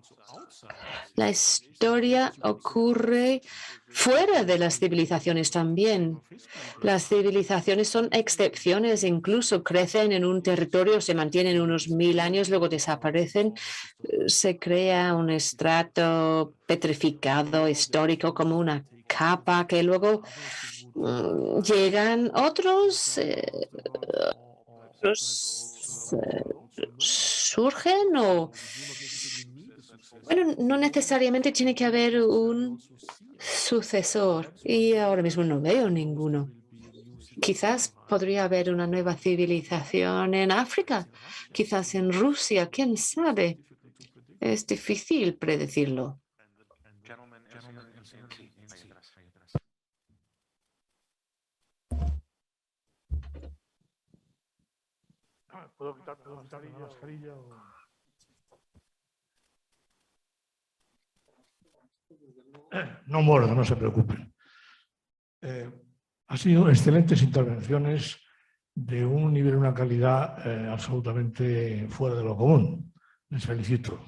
La historia ocurre fuera de las civilizaciones también. Las civilizaciones son excepciones, incluso crecen en un territorio, se mantienen unos 1000 años, luego desaparecen. Se crea un estrato petrificado histórico como una capa que luego llegan otros surgen o... Bueno, no necesariamente tiene que haber un sucesor y ahora mismo no veo ninguno. Quizás podría haber una nueva civilización en África, quizás en Rusia, quién sabe. Es difícil predecirlo. ¿Puedo quitarme la mascarilla? No muerdo, no se preocupen. Han sido excelentes intervenciones de un nivel y una calidad absolutamente fuera de lo común. Les felicito.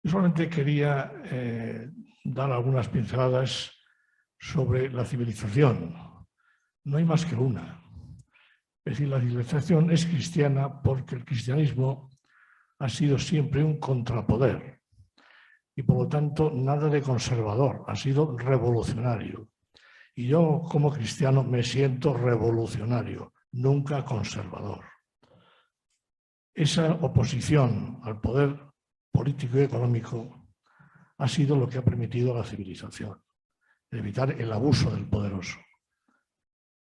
Yo solamente quería dar algunas pinceladas sobre la civilización. No hay más que una. Es decir, la civilización es cristiana porque el cristianismo ha sido siempre un contrapoder y por lo tanto nada de conservador, ha sido revolucionario. Y yo como cristiano me siento revolucionario, nunca conservador. Esa oposición al poder político y económico ha sido lo que ha permitido a la civilización, evitar el abuso del poderoso.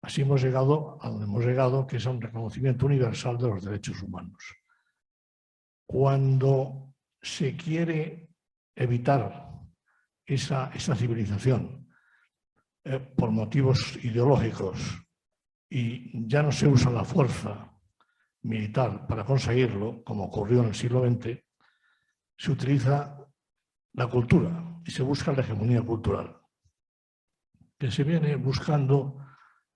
Así hemos llegado a donde hemos llegado, que es a un reconocimiento universal de los derechos humanos. Cuando se quiere evitar esa civilización por motivos ideológicos y ya no se usa la fuerza militar para conseguirlo, como ocurrió en el siglo XX, se utiliza la cultura y se busca la hegemonía cultural, que se viene buscando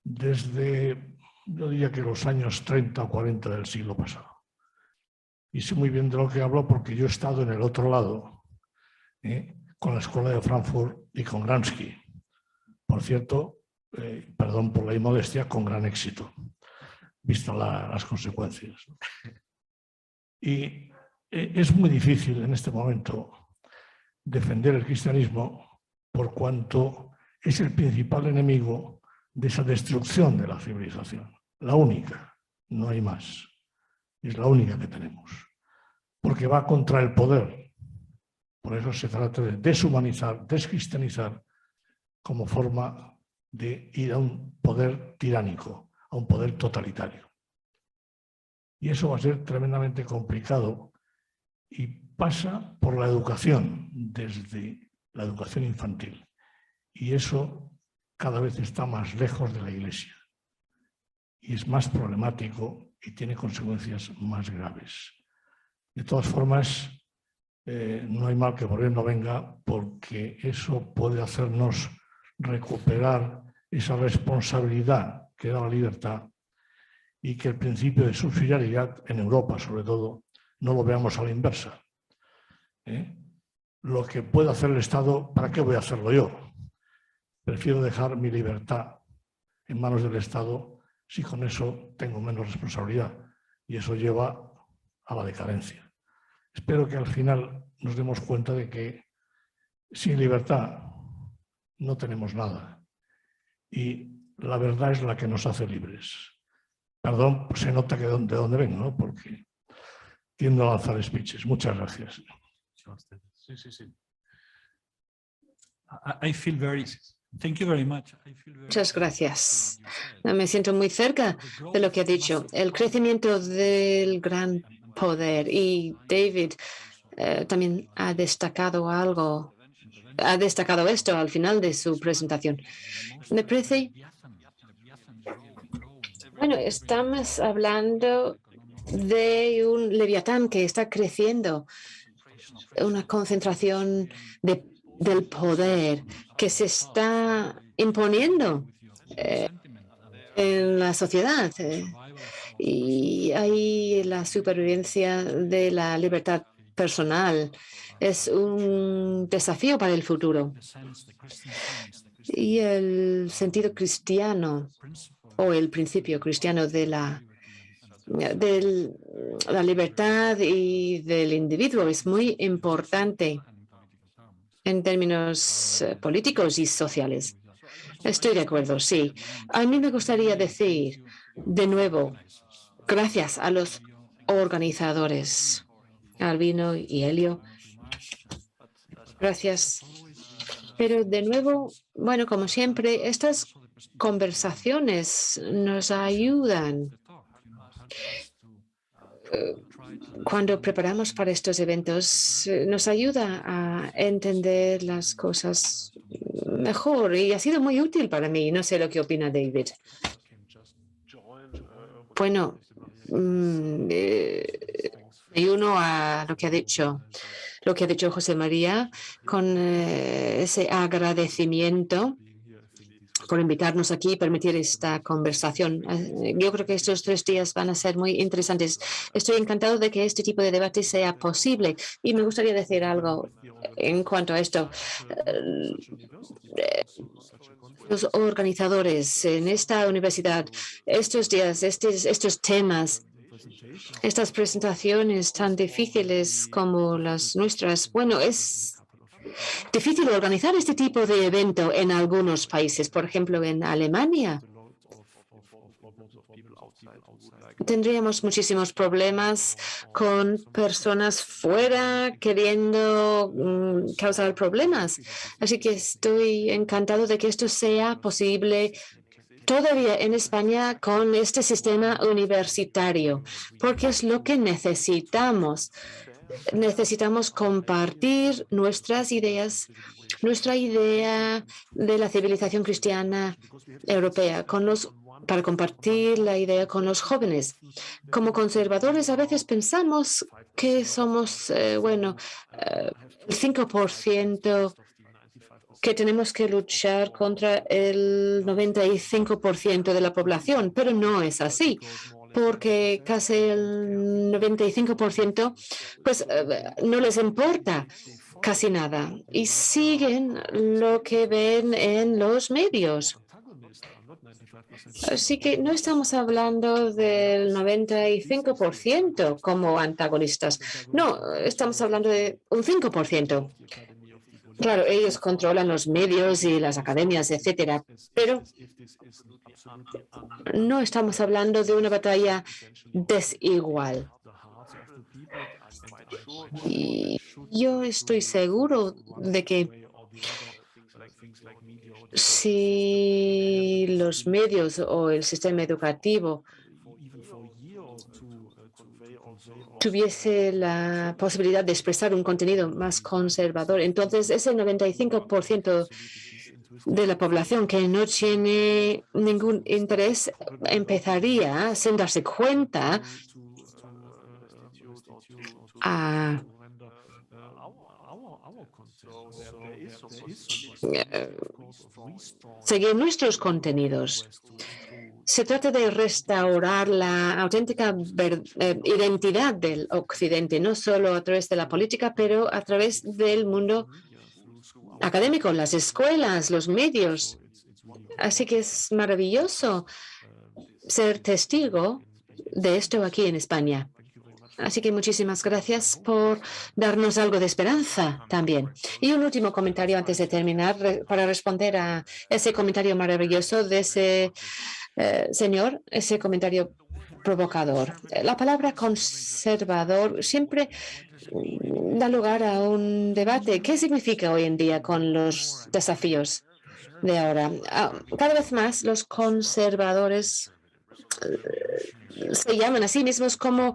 desde, yo diría que los años 30 o 40 del siglo pasado. Y sé muy bien de lo que hablo porque yo he estado en el otro lado, con la Escuela de Frankfurt y con Gramsci. Por cierto, perdón por la inmodestia, con gran éxito, vistas las consecuencias. Y es muy difícil en este momento defender el cristianismo por cuanto es el principal enemigo de esa destrucción de la civilización. La única, no hay más. Es la única que tenemos. Porque va contra el poder. Por eso se trata de deshumanizar, descristianizar como forma de ir a un poder tiránico, a un poder totalitario. Y eso va a ser tremendamente complicado y pasa por la educación, desde la educación infantil. Y eso cada vez está más lejos de la Iglesia. Y es más problemático y tiene consecuencias más graves. De todas formas, no hay mal que por bien no venga, porque eso puede hacernos recuperar esa responsabilidad que da la libertad y que el principio de subsidiariedad en Europa, sobre todo, no lo veamos a la inversa. Lo que puede hacer el Estado, ¿para qué voy a hacerlo yo? Prefiero dejar mi libertad en manos del Estado si con eso tengo menos responsabilidad y eso lleva a la decadencia. Espero que al final nos demos cuenta de que sin libertad no tenemos nada y la verdad es la que nos hace libres. Perdón, se nota que de dónde vengo, ¿no? Porque tiendo a lanzar speeches. Muchas gracias. Sí, sí, sí. I feel very... Thank you very much. Muchas gracias. Me siento muy cerca de lo que ha dicho. El crecimiento del gran poder. Y David también ha destacado algo. Ha destacado esto al final de su presentación. Me parece... Bueno, estamos hablando de un leviatán que está creciendo. Una concentración del poder que se está imponiendo en la sociedad. Y ahí la supervivencia de la libertad personal es un desafío para el futuro. Y el sentido cristiano o el principio cristiano de la libertad y del individuo es muy importante en términos políticos y sociales. Estoy de acuerdo, sí. A mí me gustaría decir, de nuevo, gracias a los organizadores, Albino y Helio. Gracias. Pero de nuevo, bueno, como siempre, estas conversaciones nos ayudan cuando preparamos para estos eventos, nos ayuda a entender las cosas mejor y ha sido muy útil para mí. No sé lo que opina David. Bueno, me uno a lo que ha dicho José María con ese agradecimiento por invitarnos aquí y permitir esta conversación. Yo creo que estos 3 días van a ser muy interesantes. Estoy encantado de que este tipo de debate sea posible y me gustaría decir algo en cuanto a esto. Los organizadores en esta universidad, estos días, estos temas, estas presentaciones tan difíciles como las nuestras, bueno, es difícil organizar este tipo de evento en algunos países. Por ejemplo, en Alemania tendríamos muchísimos problemas con personas fuera queriendo causar problemas. Así que estoy encantado de que esto sea posible todavía en España con este sistema universitario, porque es lo que necesitamos. Necesitamos compartir nuestras ideas, nuestra idea de la civilización cristiana europea, para compartir la idea con los jóvenes. Como conservadores a veces pensamos que somos, el 5%, que tenemos que luchar contra el 95% de la población, pero no es así, porque casi el 95% pues no les importa casi nada y siguen lo que ven en los medios. Así que no estamos hablando del 95% como antagonistas. No, estamos hablando de un 5%. Claro, ellos controlan los medios y las academias, etcétera, pero no estamos hablando de una batalla desigual. Y yo estoy seguro de que si los medios o el sistema educativo tuviese la posibilidad de expresar un contenido más conservador, entonces ese 95% de la población que no tiene ningún interés empezaría, sin darse cuenta, a seguir nuestros contenidos. Se trata de restaurar la auténtica identidad del Occidente, no solo a través de la política, pero a través del mundo académico, las escuelas, los medios. Así que es maravilloso ser testigo de esto aquí en España. Así que muchísimas gracias por darnos algo de esperanza también. Y un último comentario antes de terminar, para responder a ese comentario maravilloso de ese señor, ese comentario provocador. La palabra conservador siempre da lugar a un debate. ¿Qué significa hoy en día con los desafíos de ahora? Cada vez más los conservadores se llaman a sí mismos como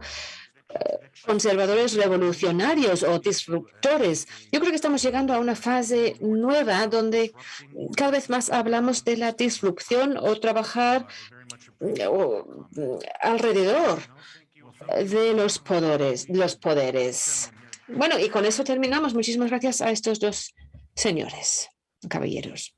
conservadores revolucionarios o disruptores. Yo creo que estamos llegando a una fase nueva donde cada vez más hablamos de la disrupción o trabajar alrededor de los poderes. Bueno, y con eso terminamos. Muchísimas gracias a estos dos señores, caballeros.